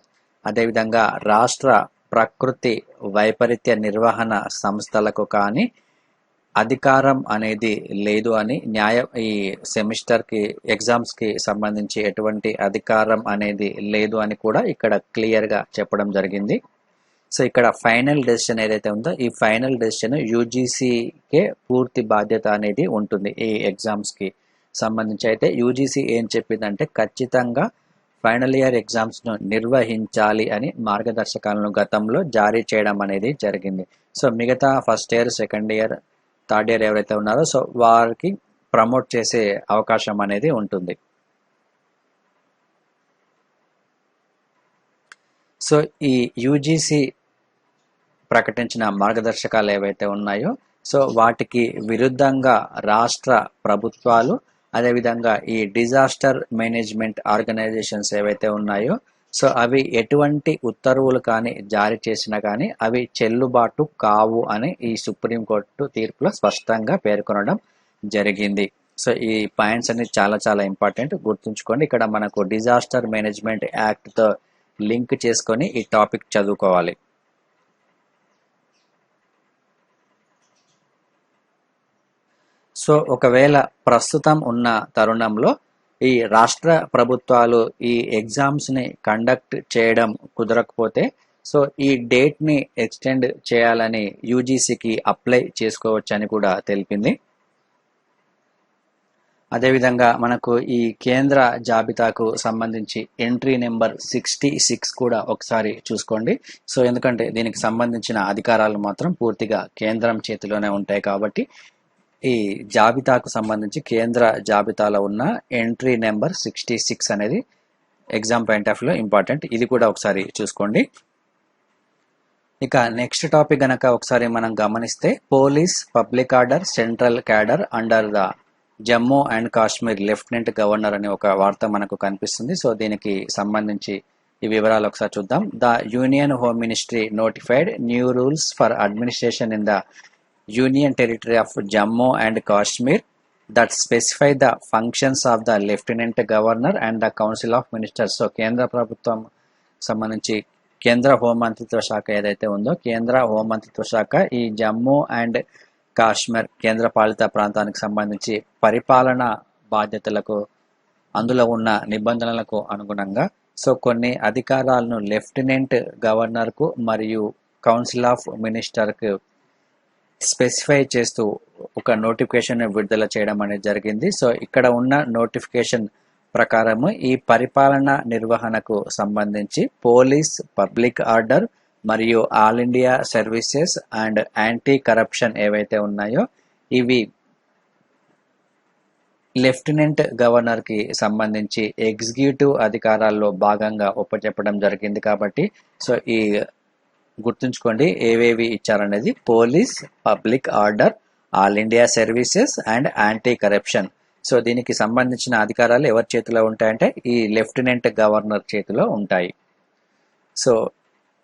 అదేవిధంగా రాష్ట్ర ప్రకృతి వైపరీత్య నిర్వహణ సంస్థలకు కానీ అధికారం అనేది లేదు అని, ఈ సెమిస్టర్కి ఎగ్జామ్స్కి సంబంధించి ఎటువంటి అధికారం అనేది లేదు అని కూడా ఇక్కడ క్లియర్గా చెప్పడం జరిగింది. సో ఇక్కడ ఫైనల్ డెసిషన్ ఏదైతే ఉందో ఈ ఫైనల్ డెసిషన్ యూజీసీకే పూర్తి బాధ్యత అనేది ఉంటుంది ఈ ఎగ్జామ్స్కి సంబంధించి. అయితే యూజీసీ ఏం చెప్పిందంటే ఖచ్చితంగా ఫైనల్ ఇయర్ ఎగ్జామ్స్ను నిర్వహించాలి అని మార్గదర్శకాలను గతంలో జారీ చేయడం అనేది జరిగింది. సో మిగతా first year, second year, third year ఎవరైతే ఉన్నారో సో వారికి ప్రమోట్ చేసే అవకాశం అనేది ఉంటుంది. సో ఈ యూజీసీ ప్రకటించిన మార్గదర్శకాలు ఏవైతే ఉన్నాయో సో వాటికి విరుద్ధంగా రాష్ట్ర ప్రభుత్వాలు అదేవిధంగా ఈ డిజాస్టర్ మేనేజ్మెంట్ ఆర్గనైజేషన్స్ ఏవైతే ఉన్నాయో సో అవి ఎటువంటి ఉత్తర్వులు కానీ జారీ చేసినా కానీ అవి చెల్లుబాటు కావు అని ఈ సుప్రీంకోర్టు తీర్పులో స్పష్టంగా పేర్కొనడం జరిగింది. సో ఈ పాయింట్స్ అన్ని చాలా చాలా ఇంపార్టెంట్, గుర్తుంచుకోండి. ఇక్కడ మనకు డిజాస్టర్ మేనేజ్మెంట్ యాక్ట్తో లింక్ చేసుకొని ఈ టాపిక్ చదువుకోవాలి. సో ఒకవేళ ప్రస్తుతం ఉన్న తరుణంలో ఈ రాష్ట్ర ప్రభుత్వాలు ఈ ఎగ్జామ్స్ని కండక్ట్ చేయడం కుదరకపోతే సో ఈ డేట్ని ఎక్స్టెండ్ చేయాలని యూజీసీకి అప్లై చేసుకోవచ్చని కూడా తెలిపింది. అదేవిధంగా మనకు ఈ కేంద్ర జాబితాకు సంబంధించి ఎంట్రీ నెంబర్ 66 కూడా ఒకసారి చూసుకోండి. సో ఎందుకంటే దీనికి సంబంధించిన అధికారాలు మాత్రం పూర్తిగా కేంద్రం చేతిలోనే ఉంటాయి కాబట్టి ఈ జాబితాకు సంబంధించి కేంద్ర జాబితాలో ఉన్న ఎంట్రీ నెంబర్ 66 అనేది ఎగ్జామ్ పాయింట్ ఆఫ్ వ్యూలో ఇంపార్టెంట్. ఇది కూడా ఒకసారి చూసుకోండి. ఇక నెక్స్ట్ టాపిక్ గనక ఒకసారి మనం గమనిస్తే police public order central cadre under the Jammu and Kashmir lieutenant governor అనే ఒక వార్త మనకు కనిపిస్తుంది. సో దీనికి సంబంధించి ఈ వివరాలు ఒకసారి చూద్దాం. The union home ministry notified new rules for administration in the union territory of Jammu and Kashmir that specify the functions of the lieutenant governor and the council of ministers. So కేంద్ర ప్రభుత్వం సంబంధించి కేంద్ర హోంమంత్రిత్వ శాఖ ఏదైతే ఉందో కేంద్ర హోంమంత్రిత్వ శాఖ ఈ జమ్మూ అండ్ కాశ్మీర్ కేంద్ర పాలిత ప్రాంతానికి సంబంధించి పరిపాలనా బాధ్యతలకు అందులో ఉన్న నిబంధనలకు అనుగుణంగా సో కొన్ని అధికారాలను లెఫ్టినెంట్ గవర్నర్కు మరియు కౌన్సిల్ ఆఫ్ మినిస్టర్కు స్పెసిఫై చేస్తూ ఒక నోటిఫికేషన్ విడుదల చేయడం అనేది జరిగింది. సో ఇక్కడ ఉన్న నోటిఫికేషన్ ప్రకారము ఈ పరిపాలన నిర్వహణకు సంబంధించి పోలీస్ పబ్లిక్ ఆర్డర్ మరియు all India services and anti corruption ఏవైతే ఉన్నాయో ఇవి లెఫ్టినెంట్ గవర్నర్కి సంబంధించి ఎగ్జిక్యూటివ్ అధికారాల్లో భాగంగా ఒప్పచెప్పడం జరిగింది. కాబట్టి సో ఈ గుర్తుంచుకోండి ఏవేవి ఇచ్చారనేది police public order all India services and anti corruption. So దీనికి సంబంధించిన అధికారాలు ఎవరి చేతిలో ఉంటాయంటే ఈ లెఫ్టినెంట్ గవర్నర్ చేతిలో ఉంటాయి. So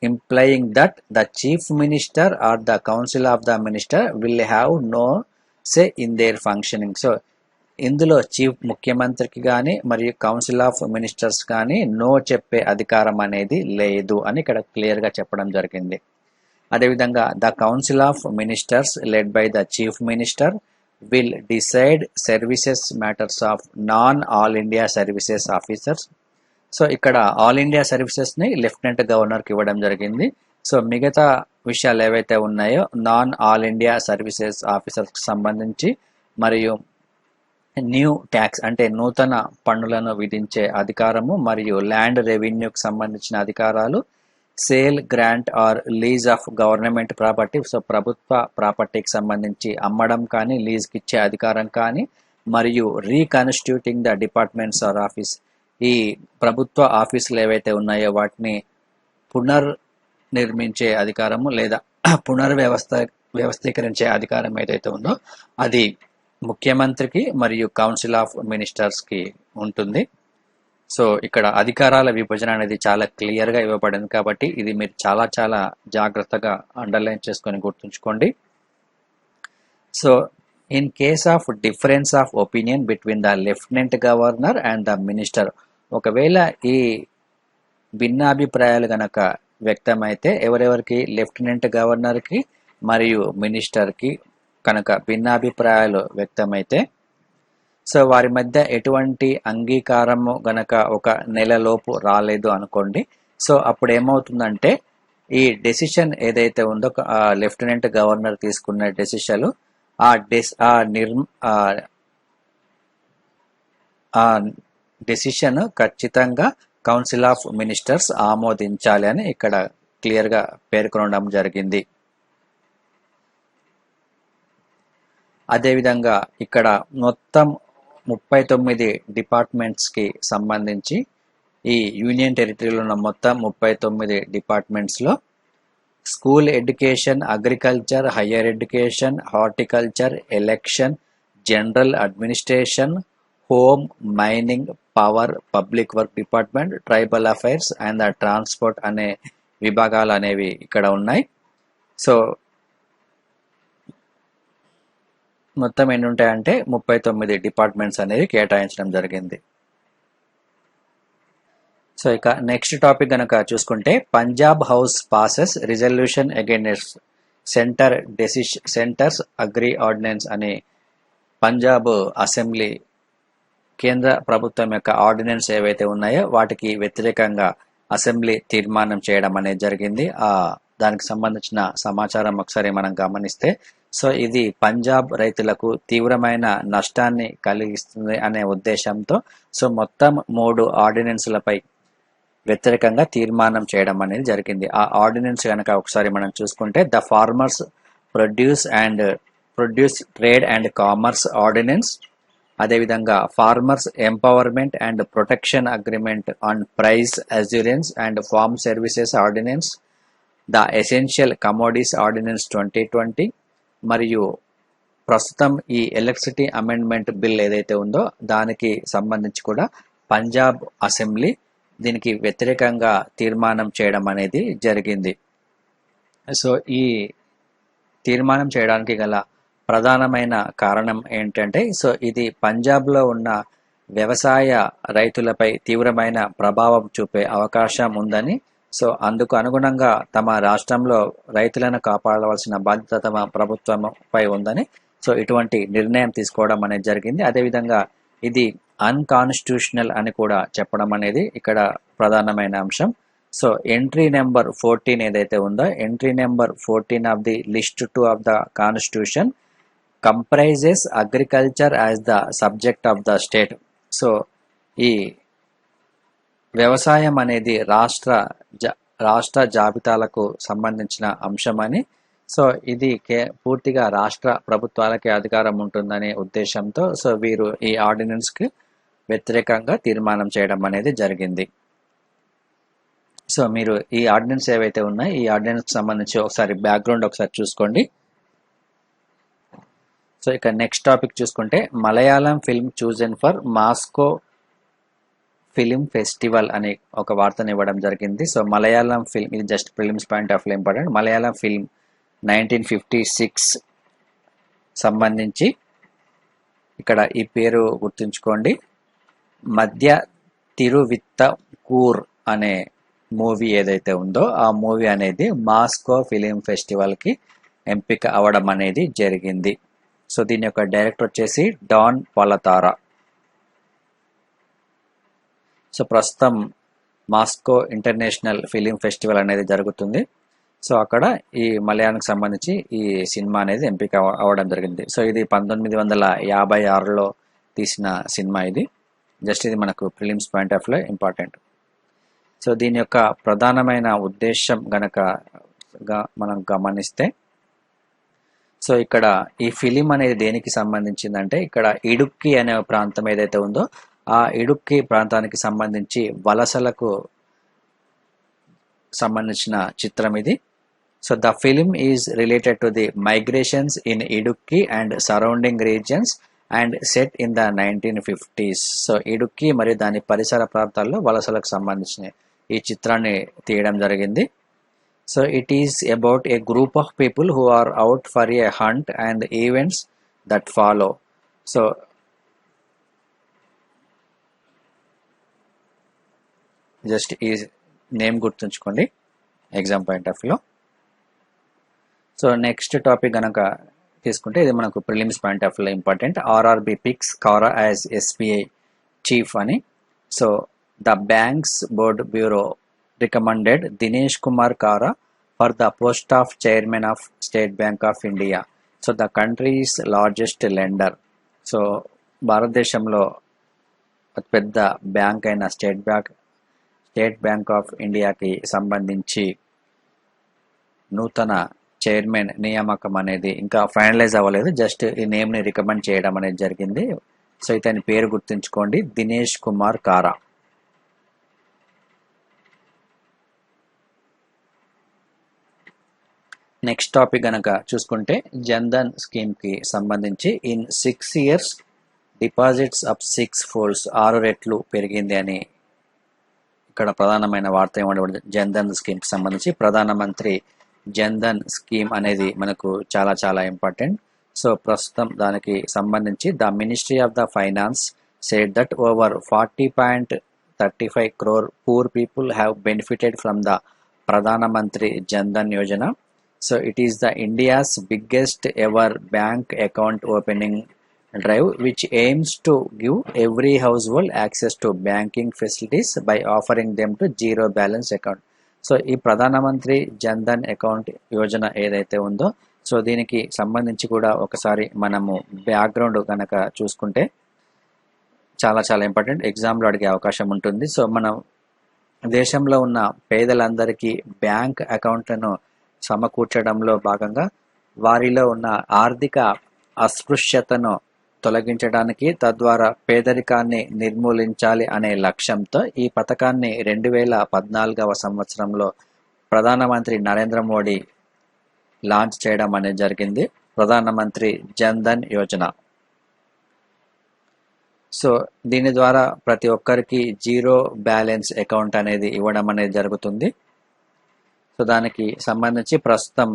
implying that the chief minister or the council of the minister will have no say in their functioning. So ఇందులో చీఫ్ ముఖ్యమంత్రికి కానీ మరియు కౌన్సిల్ ఆఫ్ మినిస్టర్స్ కానీ నో చెప్పే అధికారం అనేది లేదు అని ఇక్కడ క్లియర్గా చెప్పడం జరిగింది. అదేవిధంగా the council of ministers led by the chief minister will decide services matters of non all India services officers. So ఇక్కడ ఆల్ ఇండియా సర్వీసెస్ని లెఫ్టినెంట్ గవర్నర్కి ఇవ్వడం జరిగింది. సో మిగతా విషయాలు ఏవైతే ఉన్నాయో నాన్ ఆల్ ఇండియా సర్వీసెస్ ఆఫీసర్స్కి సంబంధించి మరియు న్యూ ట్యాక్స్ అంటే నూతన పన్నులను విధించే అధికారము మరియు ల్యాండ్ రెవెన్యూకి సంబంధించిన అధికారాలు, sale grant or lease of government property. So ప్రభుత్వ ప్రాపర్టీకి సంబంధించి అమ్మడం కానీ లీజ్కి ఇచ్చే అధికారం కానీ మరియు రీకన్స్టిట్యూటింగ్ ద డిపార్ట్మెంట్స్ ఆర్ ఆఫీస్ ఈ ప్రభుత్వ ఆఫీసులు ఏవైతే ఉన్నాయో వాటిని పునర్నిర్మించే అధికారము లేదా వ్యవస్థీకరించే అధికారం ఏదైతే ఉందో అది ముఖ్యమంత్రికి మరియు కౌన్సిల్ ఆఫ్ మినిస్టర్స్కి ఉంటుంది. సో ఇక్కడ అధికారాల విభజన అనేది చాలా క్లియర్గా ఇవ్వబడింది కాబట్టి ఇది మీరు చాలా చాలా జాగ్రత్తగా అండర్లైన్ చేసుకొని గుర్తుంచుకోండి. So in case of difference of opinion between the lieutenant governor and the minister, ఒకవేళ ఈ భిన్నాభిప్రాయాలు గనక వ్యక్తమైతే ఎవరెవరికి లెఫ్టినెంట్ గవర్నర్కి మరియు మినిస్టర్కి కనుక భిన్నాభిప్రాయాలు వ్యక్తమైతే సో వారి మధ్య ఎటువంటి అంగీకారము గనక ఒక నెలలోపు రాలేదు అనుకోండి. సో అప్పుడు ఏమవుతుందంటే ఈ డెసిషన్ ఏదైతే ఉందో లెఫ్టినెంట్ గవర్నర్ తీసుకున్న డెసిషన్ ఆ డెసిషన్ ఖచ్చితంగా కౌన్సిల్ ఆఫ్ మినిస్టర్స్ ఆమోదించాలి అని ఇక్కడ క్లియర్ గా పేర్కొనడం జరిగింది. అదేవిధంగా ఇక్కడ మొత్తం 39 డిపార్ట్మెంట్స్ కి సంబంధించి ఈ యూనియన్ టెరిటరీలో ఉన్న మొత్తం 39 డిపార్ట్మెంట్స్ లో school education, agriculture, higher education, horticulture, election, general administration, home, mining, power, public work department, tribal affairs and transport అనే విభాగాలు అనేవి ఇక్కడ ఉన్నాయి. సో మొత్తం ఎన్ని ఉంటాయంటే 39 డిపార్ట్మెంట్స్ అనేవి కేటాయించడం జరిగింది. సో ఇక నెక్స్ట్ టాపిక్ గనక చూసుకుంటే Punjab house passes resolution against centre's agri ordinance అని పంజాబ్ అసెంబ్లీ కేంద్ర ప్రభుత్వం యొక్క ఆర్డినెన్స్ ఏవైతే ఉన్నాయో వాటికి వ్యతిరేకంగా అసెంబ్లీ తీర్మానం చేయడం అనేది జరిగింది. దానికి సంబంధించిన సమాచారం ఒకసారి మనం గమనిస్తే, సో ఇది పంజాబ్ రైతులకు తీవ్రమైన నష్టాన్ని కలిగిస్తుంది అనే ఉద్దేశంతో సో మొత్తం 3 ఆర్డినెన్స్లపై వ్యతిరేకంగా తీర్మానం చేయడం అనేది జరిగింది. ఆ ఆర్డినెన్స్ కనుక ఒకసారి మనం చూసుకుంటే the farmers produce trade and commerce ordinance, అదేవిధంగా farmers empowerment and protection agreement on price assurance and farm services ordinance, the essential commodities ordinance 2020 మరియు ప్రస్తుతం ఈ ఎలక్ట్రిసిటీ అమెండ్మెంట్ బిల్ ఏదైతే ఉందో దానికి సంబంధించి కూడా పంజాబ్ అసెంబ్లీ దీనికి వ్యతిరేకంగా తీర్మానం చేయడం అనేది జరిగింది. సో ఈ తీర్మానం చేయడానికి గల ప్రధానమైన కారణం ఏంటంటే, సో ఇది పంజాబ్లో ఉన్న వ్యవసాయ రైతులపై తీవ్రమైన ప్రభావం చూపే అవకాశం ఉందని, సో అందుకు అనుగుణంగా తమ రాష్ట్రంలో రైతులను కాపాడవలసిన బాధ్యత తమ ప్రభుత్వంపై ఉందని సో ఇటువంటి నిర్ణయం తీసుకోవడం అనేది జరిగింది. అదేవిధంగా ఇది అన్కాన్స్టిట్యూషనల్ అని కూడా చెప్పడం అనేది ఇక్కడ ప్రధానమైన అంశం. సో ఎంట్రీ నెంబర్ 14 ఏదైతే ఉందో entry number 14 of the list 2 of the constitution comprises agriculture as the subject of the state. So ఈ వ్యవసాయం అనేది రాష్ట్ర జాబితాలకు సంబంధించిన అంశమని, సో ఇది పూర్తిగా రాష్ట్ర ప్రభుత్వాలకే అధికారం ఉంటుందనే ఉద్దేశంతో సో వీరు ఈ ఆర్డినెన్స్ కి వ్యతిరేకంగా తీర్మానం చేయడం అనేది జరిగింది. సో మీరు ఈ ఆర్డినెన్స్ ఏవైతే ఉన్నాయో ఈ ఆర్డినెన్స్ సంబంధించి ఒకసారి బ్యాక్గ్రౌండ్ ఒకసారి చూసుకోండి. సో ఇక నెక్స్ట్ టాపిక్ చూసుకుంటే Malayalam film chosen for Moscow film festival అనే ఒక వార్తను ఇవ్వడం జరిగింది. సో మలయాళం ఫిల్మ్, ఇది just films point of view important, Malayalam film 1956 సంబంధించి ఇక్కడ ఈ పేరు గుర్తుంచుకోండి, మధ్య తిరువిత్తకూర్ అనే మూవీ ఏదైతే ఉందో ఆ మూవీ అనేది మాస్కో ఫిలిం ఫెస్టివల్ కి ఎంపిక అవడం అనేది జరిగింది. సో దీని యొక్క డైరెక్టర్ వచ్చేసి డాన్ పలతారా. సో ప్రస్తుతం మాస్కో ఇంటర్నేషనల్ ఫిలిం ఫెస్టివల్ అనేది జరుగుతుంది. సో అక్కడ ఈ మలయాళంకి సంబంధించి ఈ సినిమా అనేది ఎంపిక అవ్వడం జరిగింది. సో ఇది 1956లో తీసిన సినిమా ఇది. జస్ట్ ఇది మనకు ప్రిలిమ్స్ పాయింట్ ఆఫ్ లో ఇంపార్టెంట్. సో దీని యొక్క ప్రధానమైన ఉద్దేశం గనక మనం గమనిస్తే, సో ఇక్కడ ఈ ఫిలిం అనేది దేనికి సంబంధించిందంటే, ఇక్కడ ఇడుక్కి అనే ప్రాంతం ఏదైతే ఉందో ఆ ఇడుక్కి ప్రాంతానికి సంబంధించి వలసలకు సంబంధించిన చిత్రం ఇది. So the film is related to the migrations in Idukki and surrounding regions and set in the 1950s. So Idukki మరియు దాని పరిసర ప్రాంతాల్లో వలసలకు సంబంధించిన ఈ చిత్రాన్ని తీయడం జరిగింది. So it is about a group of people who are out for a hunt and events that follow. So just ఈ నేమ్ గుర్తుంచుకోండి ఎగ్జామ్ పాయింట్ ఆఫ్ వ్యూలో. సో నెక్స్ట్ టాపిక్ గనక తీసుకుంటే ఇది మనకు ప్రిలిమ్స్ పాయింట్ ఆఫ్ వ్యూలో important. RRB picks Khara as SBI chief అని. So the banks board bureau recommended Dinesh Kumar Khara for the post of chairman of State Bank of India. So the country's largest lender. So భారతదేశంలో అతిపెద్ద bank అయిన state bank of ఇండియాకి సంబంధించి నూతన chairman నియామకం అనేది ఇంకా ఫైనలైజ్ అవ్వలేదు. జస్ట్ ఈ నేమ్ని రికమెండ్ చేయడం అనేది జరిగింది. సో ఇతని పేరు గుర్తుంచుకోండి, దినేష్ కుమార్ కారా. నెక్స్ట్ టాపిక్ గనక చూసుకుంటే జన్ధన్ స్కీమ్కి సంబంధించి in 6 years deposits up 6 folds 6 రెట్లు పెరిగింది అని ఇక్కడ ప్రధానమైన వార్త ఏమంటే జన్ధన్ స్కీమ్కి సంబంధించి ప్రధానమంత్రి జన్ధన్ స్కీమ్ అనేది మనకు చాలా చాలా ఇంపార్టెంట్. సో ప్రస్తుతం దానికి సంబంధించి the ministry of the finance said that over 40.35 crore poor people have benefited from the Pradhana Mantri Jan Dhan Yojana. So it is the India's biggest ever bank account opening drive, which aims to give every household access to banking facilities by offering them to zero balance account. So ఈ ప్రధానమంత్రి Jan Dhan account Yojana ఏదైతే ఉందో, so దీనికి సంబంధించి కూడా ఒకసారి మనము background కనుక చూసుకుంటే చాలా చాలా ఇంపార్టెంట్, ఎగ్జామ్లో అడిగే అవకాశం ఉంటుంది. సో మనం దేశంలో ఉన్న పేదలందరికీ బ్యాంక్ అకౌంట్లను సమకూర్చడంలో భాగంగా వారిలో ఉన్న ఆర్థిక అస్పృశ్యతను తొలగించడానికి, తద్వారా పేదరికాన్ని నిర్మూలించాలి అనే లక్ష్యంతో ఈ పథకాన్ని 2014వ సంవత్సరంలో ప్రధానమంత్రి నరేంద్ర మోడీ లాంచ్ చేయడం అనేది జరిగింది, ప్రధానమంత్రి జన్ ధన్ యోజన. సో దీని ద్వారా ప్రతి ఒక్కరికి జీరో బ్యాలెన్స్ అకౌంట్ అనేది ఇవ్వడం అనేది జరుగుతుంది. సో దానికి సంబంధించి ప్రస్తుతం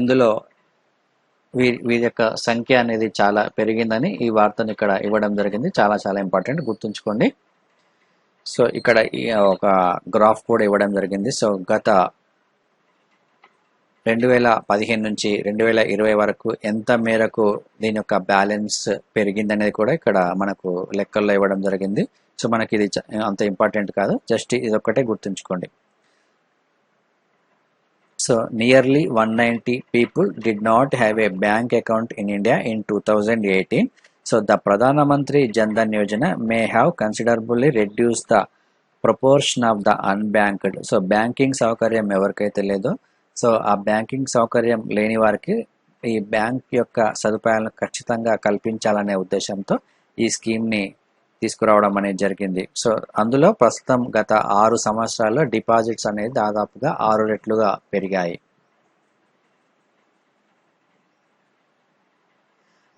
ఇందులో వీరి యొక్క సంఖ్య అనేది చాలా పెరిగిందని ఈ వార్తను ఇక్కడ ఇవ్వడం జరిగింది. చాలా చాలా ఇంపార్టెంట్, గుర్తుంచుకోండి. సో ఇక్కడ ఒక గ్రాఫ్ కూడా ఇవ్వడం జరిగింది. సో గత 2015 నుంచి 2020 వరకు ఎంత మేరకు దీని యొక్క బ్యాలెన్స్ పెరిగిందనేది కూడా ఇక్కడ మనకు లెక్కల్లో ఇవ్వడం జరిగింది. సో మనకి ఇది అంత ఇంపార్టెంట్ కాదు, జస్ట్ ఇది ఒక్కటే గుర్తుంచుకోండి. So nearly 190 people did not have a bank account in India in 2018. So the Pradhana Mantri Jan Dhan Yojana may have considerably reduced the proportion of the unbanked. So banking సౌకర్యం ఎవరికైతే లేదో, so ఆ banking సౌకర్యం లేని వారికి ఈ bank యొక్క సదుపాయాలను ఖచ్చితంగా కల్పించాలనే ఉద్దేశంతో ఈ స్కీమ్ని తీసుకురావడం అనేది జరిగింది. సో అందులో ప్రస్తుతం గత 6 సంవత్సరాల్లో డిపాజిట్స్ అనేది దాదాపుగా 6 రెట్లుగా పెరిగాయి.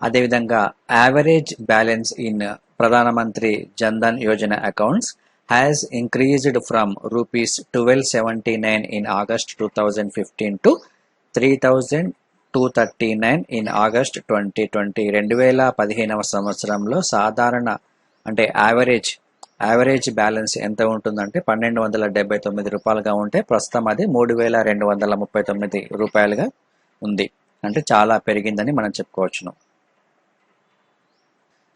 అదేవిధంగా యావరేజ్ బ్యాలెన్స్ ఇన్ ప్రధానమంత్రి Jan Dhan Yojana accounts has increased from rupees 1279 in August 2015 to 3,239 in August 2020. 2015వ సంవత్సరంలో సాధారణ అంటే యావరేజ్ బ్యాలెన్స్ ఎంత ఉంటుందంటే 1,279 రూపాయలుగా ఉంటే ప్రస్తుతం అది 3,239 రూపాయలుగా ఉంది. అంటే చాలా పెరిగిందని మనం చెప్పుకోవచ్చును.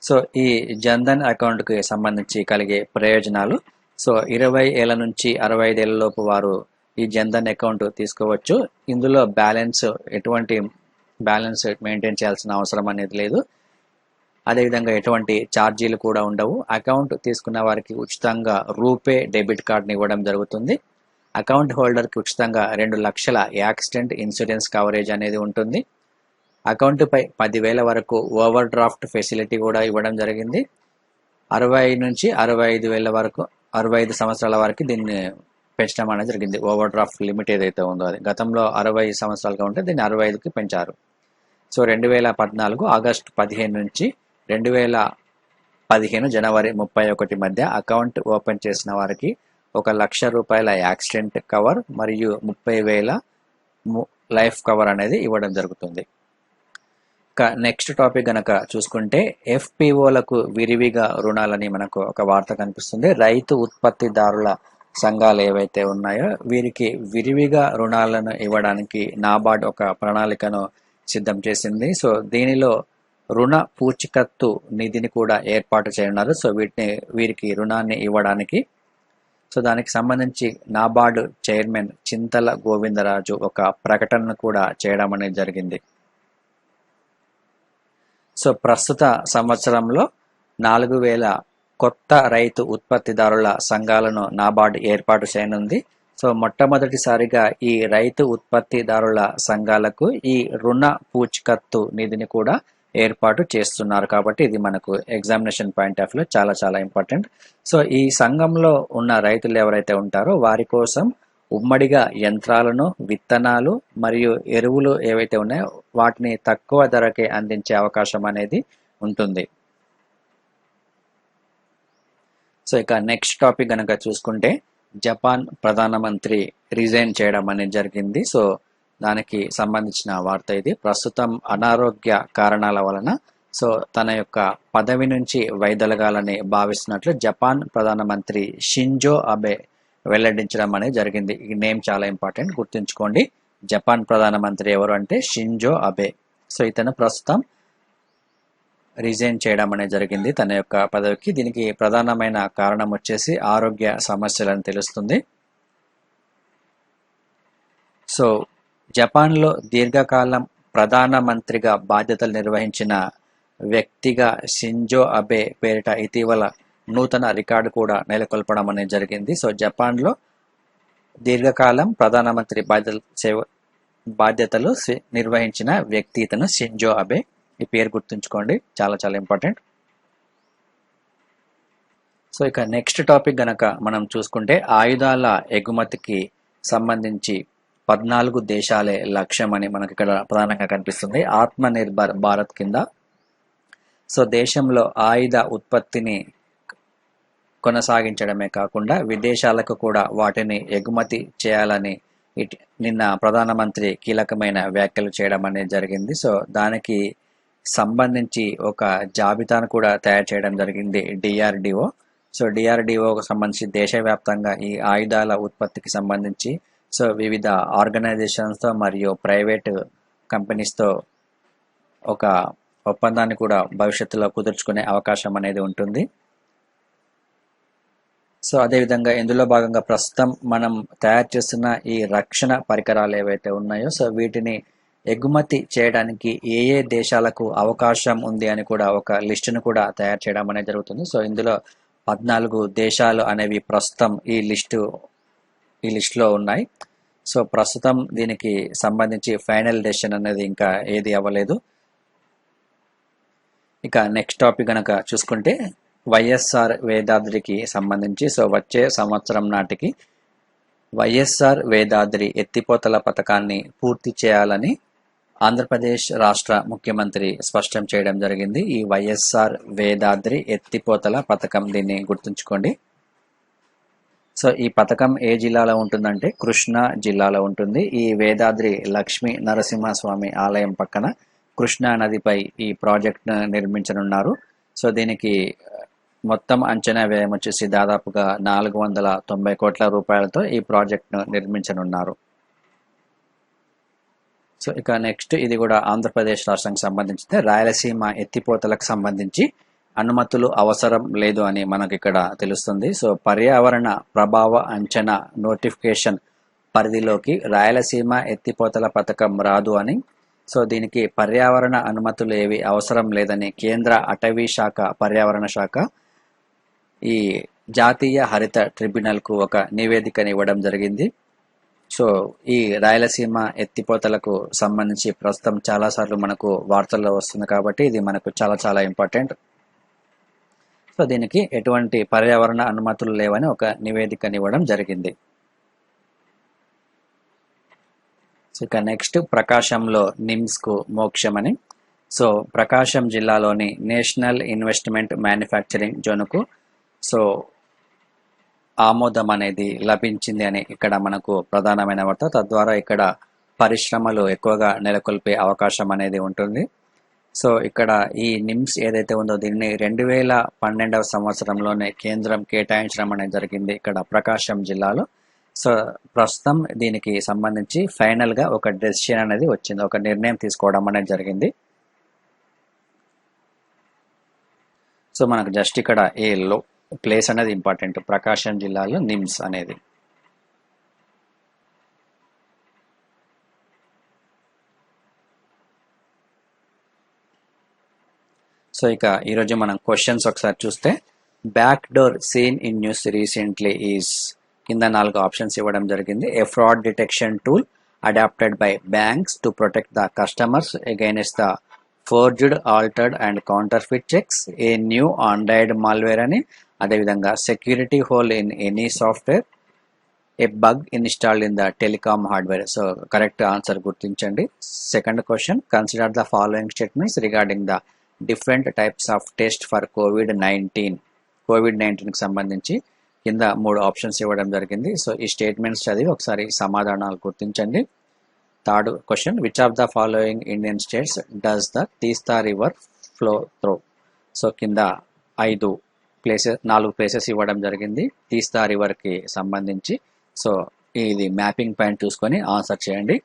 సో ఈ జన్ ధన్ అకౌంట్కి సంబంధించి కలిగే ప్రయోజనాలు, సో 20 ఏళ్ల నుంచి 65 ఏళ్ల లోపు వారు ఈ జన్ ధన్ అకౌంట్ తీసుకోవచ్చు. ఇందులో ఎటువంటి బ్యాలెన్స్ మెయింటైన్ చేయాల్సిన అవసరం అనేది లేదు. అదేవిధంగా ఎటువంటి ఛార్జీలు కూడా ఉండవు. అకౌంట్ తీసుకున్న వారికి ఉచితంగా రూపే డెబిట్ కార్డ్ని ఇవ్వడం జరుగుతుంది. అకౌంట్ హోల్డర్కి ఉచితంగా 2 లక్షల యాక్సిడెంట్ ఇన్సూరెన్స్ కవరేజ్ అనేది ఉంటుంది. అకౌంట్పై 10,000 వరకు ఓవర్ డ్రాఫ్ట్ ఫెసిలిటీ కూడా ఇవ్వడం జరిగింది. 60 నుంచి 65,000 వరకు 65 సంవత్సరాల వరకు దీన్ని పెంచడం అనేది జరిగింది. ఓవర్ డ్రాఫ్ట్ లిమిట్ ఏదైతే ఉందో అది గతంలో 60 సంవత్సరాలుగా ఉంటే దీన్ని 65కి పెంచారు. సో 2014 ఆగస్టు 15 నుంచి 2015 జనవరి 31 మధ్య అకౌంట్ ఓపెన్ చేసిన వారికి 1,00,000 రూపాయల యాక్సిడెంట్ కవర్ మరియు 30,000 లైఫ్ కవర్ అనేది ఇవ్వడం జరుగుతుంది. నెక్స్ట్ టాపిక్ గనక చూసుకుంటే ఎఫ్పిఓలకు విరివిగా రుణాలని మనకు ఒక వార్త కనిపిస్తుంది. రైతు ఉత్పత్తిదారుల సంఘాలు ఏవైతే ఉన్నాయో వీరికి విరివిగా రుణాలను ఇవ్వడానికి నాబార్డ్ ఒక ప్రణాళికను సిద్ధం చేసింది. సో దీనిలో రుణ పూచికత్తు నిధిని కూడా ఏర్పాటు చేయనున్నారు. సో వీరికి రుణాన్ని ఇవ్వడానికి సో దానికి సంబంధించి నాబార్డు చైర్మన్ చింతల గోవిందరాజు ఒక ప్రకటనను కూడా చేయడం అనేది జరిగింది. సో ప్రస్తుత సంవత్సరంలో 4,000 కొత్త రైతు ఉత్పత్తిదారుల సంఘాలను నాబార్డు ఏర్పాటు చేయనుంది. సో మొట్టమొదటిసారిగా ఈ రైతు ఉత్పత్తిదారుల సంఘాలకు ఈ రుణ పూచికత్తు నిధిని కూడా ఏర్పాటు చేస్తున్నారు. కాబట్టి ఇది మనకు ఎగ్జామినేషన్ పాయింట్ ఆఫ్ వ్యూ చాలా చాలా ఇంపార్టెంట్. సో ఈ సంఘంలో ఉన్న రైతులు ఎవరైతే ఉంటారో వారి కోసం ఉమ్మడిగా యంత్రాలను, విత్తనాలు మరియు ఎరువులు ఏవైతే ఉన్నాయో వాటిని తక్కువ ధరకే అందించే అవకాశం అనేది ఉంటుంది. సో ఇక నెక్స్ట్ టాపిక్ గనక చూసుకుంటే జపాన్ ప్రధానమంత్రి రిజైన్ చేయడం అనేది జరిగింది. సో దానికి సంబంధించిన వార్త ఇది. ప్రస్తుతం అనారోగ్య కారణాల వలన సో తన యొక్క పదవి నుంచి వైదొలగాలని భావిస్తున్నట్లు జపాన్ ప్రధానమంత్రి షింజో అబే వెల్లడించడం అనేది జరిగింది. ఈ నేమ్ చాలా ఇంపార్టెంట్, గుర్తుంచుకోండి. జపాన్ ప్రధానమంత్రి ఎవరు అంటే షింజో అబే. సో ఇతను ప్రస్తుతం రిజైన్ చేయడం అనేది జరిగింది తన యొక్క పదవికి. దీనికి ప్రధానమైన కారణం వచ్చేసి ఆరోగ్య సమస్యలని తెలుస్తుంది. సో జపాన్లో దీర్ఘకాలం ప్రధానమంత్రిగా బాధ్యతలు నిర్వహించిన వ్యక్తిగా షింజో అబే పేరిట ఇటీవల నూతన రికార్డు కూడా నెలకొల్పడం అనేది జరిగింది. సో జపాన్లో దీర్ఘకాలం ప్రధానమంత్రి బాధ్యతలు నిర్వహించిన వ్యక్తి ఇతను షింజో అబే. ఈ పేరు గుర్తుంచుకోండి, చాలా చాలా ఇంపార్టెంట్. సో ఇక నెక్స్ట్ టాపిక్ గనక మనం చూసుకుంటే ఆయుధాల ఎగుమతికి సంబంధించి 14 దేశాలే లక్ష్యం అని మనకి ఇక్కడ ప్రధానంగా కనిపిస్తుంది. ఆత్మ నిర్భర్ భారత్ కింద సో దేశంలో ఆయుధ ఉత్పత్తిని కొనసాగించడమే కాకుండా విదేశాలకు కూడా వాటిని ఎగుమతి చేయాలని నిన్న ప్రధానమంత్రి కీలకమైన వ్యాఖ్యలు చేయడం అనేది జరిగింది. సో దానికి సంబంధించి ఒక జాబితాను కూడా తయారు చేయడం జరిగింది డిఆర్డిఓ. సో డిఆర్డిఓకు సంబంధించి దేశవ్యాప్తంగా ఈ ఆయుధాల ఉత్పత్తికి సంబంధించి సో వివిధ ఆర్గనైజేషన్స్తో మరియు ప్రైవేట్ కంపెనీస్తో ఒక ఒప్పందాన్ని కూడా భవిష్యత్తులో కుదుర్చుకునే అవకాశం అనేది ఉంటుంది. సో అదేవిధంగా ఇందులో భాగంగా ప్రస్తుతం మనం తయారు చేస్తున్న ఈ రక్షణ పరికరాలు ఏవైతే ఉన్నాయో సో వీటిని ఎగుమతి చేయడానికి ఏ ఏ దేశాలకు అవకాశం ఉంది అని కూడా ఒక లిస్టును కూడా తయారు చేయడం అనేది జరుగుతుంది. సో ఇందులో 14 దేశాలు అనేవి ప్రస్తుతం ఈ లిస్టులో ఉన్నాయి. సో ప్రస్తుతం దీనికి సంబంధించి ఫైనల్ డెసిషన్ అనేది ఇంకా ఏది అవ్వలేదు. ఇక నెక్స్ట్ టాపిక్ కనుక చూసుకుంటే వైఎస్ఆర్ వేదాద్రికి సంబంధించి సో వచ్చే సంవత్సరం నాటికి వైఎస్ఆర్ వేదాద్రి ఎత్తిపోతల పథకాన్ని పూర్తి చేయాలని ఆంధ్రప్రదేశ్ రాష్ట్ర ముఖ్యమంత్రి స్పష్టం చేయడం జరిగింది. ఈ వైఎస్ఆర్ వేదాద్రి ఎత్తిపోతల పథకం, దీన్ని గుర్తుంచుకోండి. సో ఈ పథకం ఏ జిల్లాలో ఉంటుందంటే కృష్ణా జిల్లాలో ఉంటుంది. ఈ వేదాద్రి లక్ష్మీ నరసింహస్వామి ఆలయం పక్కన కృష్ణా నదిపై ఈ ప్రాజెక్ట్ను నిర్మించనున్నారు. సో దీనికి మొత్తం అంచనా వ్యయం వచ్చేసి దాదాపుగా 490 కోట్ల రూపాయలతో ఈ ప్రాజెక్ట్ను నిర్మించనున్నారు. సో ఇక నెక్స్ట్ ఇది కూడా ఆంధ్రప్రదేశ్ రాష్ట్రానికి సంబంధించి రాయలసీమ ఎత్తిపోతలకు సంబంధించి అనుమతులు అవసరం లేదు అని మనకి ఇక్కడ తెలుస్తుంది. సో పర్యావరణ ప్రభావ అంచనా నోటిఫికేషన్ పరిధిలోకి రాయలసీమ ఎత్తిపోతల పథకం రాదు అని, సో దీనికి పర్యావరణ అనుమతులు ఏవి అవసరం లేదని కేంద్ర అటవీ శాఖ, పర్యావరణ శాఖ ఈ జాతీయ హరిత ట్రిబ్యునల్కు ఒక నివేదికని ఇవ్వడం జరిగింది. సో ఈ రాయలసీమ ఎత్తిపోతలకు సంబంధించి ప్రస్తుతం చాలాసార్లు మనకు వార్తల్లో వస్తుంది కాబట్టి ఇది మనకు చాలా చాలా ఇంపార్టెంట్. సో దీనికి ఎటువంటి పర్యావరణ అనుమతులు లేవని ఒక నివేదికని ఇవ్వడం జరిగింది. సో ఇక నెక్స్ట్ ప్రకాశంలో నిమ్స్కు మోక్షమని. సో ప్రకాశం జిల్లాలోని నేషనల్ ఇన్వెస్ట్మెంట్ మ్యానుఫ్యాక్చరింగ్ జోన్కు సో ఆమోదం అనేది లభించింది అని ఇక్కడ మనకు ప్రధానమైన వార్త. తద్వారా ఇక్కడ పరిశ్రమలు ఎక్కువగా నెలకొల్పే అవకాశం అనేది ఉంటుంది. సో ఇక్కడ ఈ నిమ్స్ ఏదైతే ఉందో దీన్ని 2012వ సంవత్సరంలోనే కేంద్రం కేటాయించడం అనేది జరిగింది ఇక్కడ ప్రకాశం జిల్లాలో. సో ప్రస్తుతం దీనికి సంబంధించి ఫైనల్గా ఒక డెసిషన్ అనేది వచ్చింది, ఒక నిర్ణయం తీసుకోవడం అనేది జరిగింది. సో మనకు జస్ట్ ఇక్కడ ప్లేస్ అనేది ఇంపార్టెంట్. ప్రకాశం జిల్లాలో నిమ్స్ అనేది. సో ఇక ఈరోజు మనం క్వశ్చన్స్ ఒకసారి చూస్తే, back door seen in news recently is, కింద 4 ఆప్షన్స్ ఇవ్వడం జరిగింది. A fraud detection tool adopted by banks to protect the customers against the forged, altered and counterfeit cheques, a new Android malware అని, అదేవిధంగా security hole in any software, a bug installed in the telecom hardware. So correct answer గుర్తించండి. Second question, consider the following statements regarding the different types of test for COVID-19. కోవిడ్-19కి సంబంధించి కింద 3 options ఇవ్వడం జరిగింది. So ఈ statements చదివి ఒకసారి సమాధానాలు గుర్తించండి. Third question, which of the following Indian states does the తీస్తా రివర్ ఫ్లో త్రూ. సో కింద 4 ప్లేసెస్ ఇవ్వడం జరిగింది తీస్తా రివర్కి సంబంధించి. సో ఇది మ్యాపింగ్ పాయింట్ చూసుకొని ఆన్సర్ చేయండి.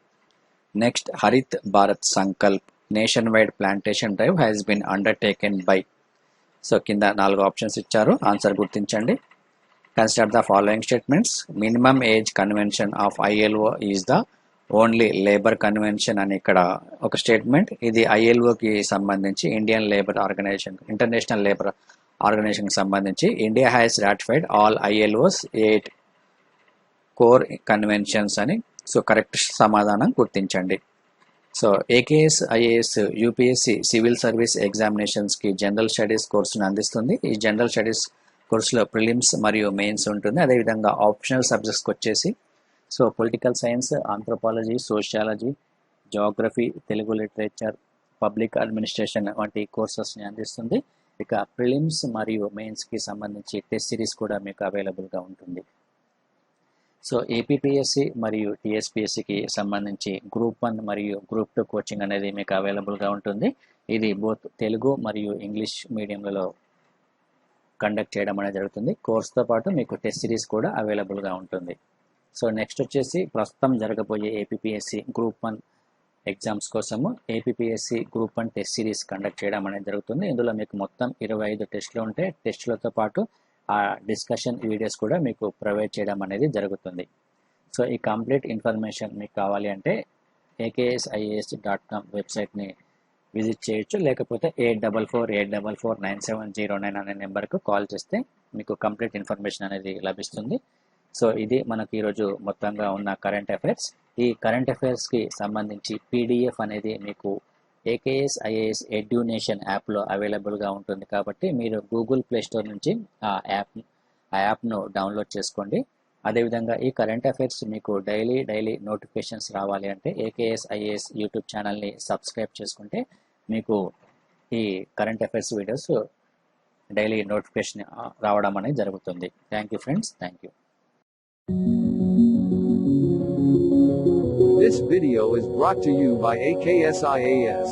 Next, Harit Bharat Sankalp nationwide plantation drive has been undertaken by. So కింద 4 ఆప్షన్స్ ఇచ్చారు, ఆన్సర్ గుర్తించండి. Consider the following statements. Minimum age convention of ILO is the only labour convention అని ఇక్కడ ఒక స్టేట్మెంట్. ఇది ILOకి సంబంధించి, Indian labour organisation, international labour ఆర్గనైజేషన్కి సంబంధించి India has ratified all ILO's 8 core conventions అని. సో కరెక్ట్ సమాధానం గుర్తించండి. So AKS IAS UPSC civil service ఎగ్జామినేషన్స్కి జనరల్ స్టడీస్ కోర్సును అందిస్తుంది. ఈ జనరల్ స్టడీస్ కోర్సులో ప్రిలిమ్స్ మరియు మెయిన్స్ ఉంటుంది. అదేవిధంగా ఆప్షనల్ సబ్జెక్ట్స్కి వచ్చేసి so political science, anthropology, sociology, geography, Telugu literature, public administration వంటి కోర్సెస్ని అందిస్తుంది. ఇక ప్రిలిమ్స్ మరియు మెయిన్స్కి సంబంధించి టెస్ట్ సిరీస్ కూడా మీకు అవైలబుల్గా ఉంటుంది. సో APPSC మరియు TSPSCకి సంబంధించి గ్రూప్ 1 మరియు గ్రూప్ 2 కోచింగ్ అనేది మీకు అవైలబుల్గా ఉంటుంది. ఇది బోత్ తెలుగు మరియు ఇంగ్లీష్ మీడియంలలో కండక్ట్ చేయడం అనేది జరుగుతుంది. కోర్స్తో పాటు మీకు టెస్ట్ సిరీస్ కూడా అవైలబుల్గా ఉంటుంది. సో నెక్స్ట్ వచ్చేసి, ప్రస్తుతం జరగబోయే APPSC గ్రూప్ 1 ఎగ్జామ్స్ కోసము APPSC group 1 test series conduct చేయడం అనేది జరుగుతుంది. ఇందులో మీకు మొత్తం 25 టెస్టులు ఉంటాయి. టెస్టులతో పాటు ఆ డిస్కషన్ వీడియోస్ కూడా మీకు ప్రొవైడ్ చేయడం అనేది జరుగుతుంది. సో ఈ కంప్లీట్ ఇన్ఫర్మేషన్ మీకు కావాలి అంటే AKSIAS.com వెబ్సైట్ని విజిట్ చేయొచ్చు. లేకపోతే 8448449709 అనే నెంబర్కు కాల్ చేస్తే మీకు కంప్లీట్ ఇన్ఫర్మేషన్ అనేది లభిస్తుంది. సో ఇది మనకి ఈరోజు మొత్తంగా ఉన్న కరెంట్ అఫైర్స్. ఈ కరెంట్ అఫైర్స్కి సంబంధించి PDF అనేది మీకు AKS IAS ఎడ్యునేషన్ యాప్లో అవైలబుల్గా ఉంటుంది. కాబట్టి మీరు గూగుల్ ప్లే స్టోర్ నుంచి ఆ యాప్ను డౌన్లోడ్ చేసుకోండి. అదేవిధంగా ఈ కరెంట్ అఫైర్స్ మీకు డైలీ నోటిఫికేషన్స్ రావాలి అంటే AKS IAS యూట్యూబ్ ఛానల్ని సబ్స్క్రైబ్ చేసుకుంటే మీకు ఈ current affairs videos daily notification రావడం అనేది జరుగుతుంది. Thank you friends, thank you. This video is brought to you by AKS IAS.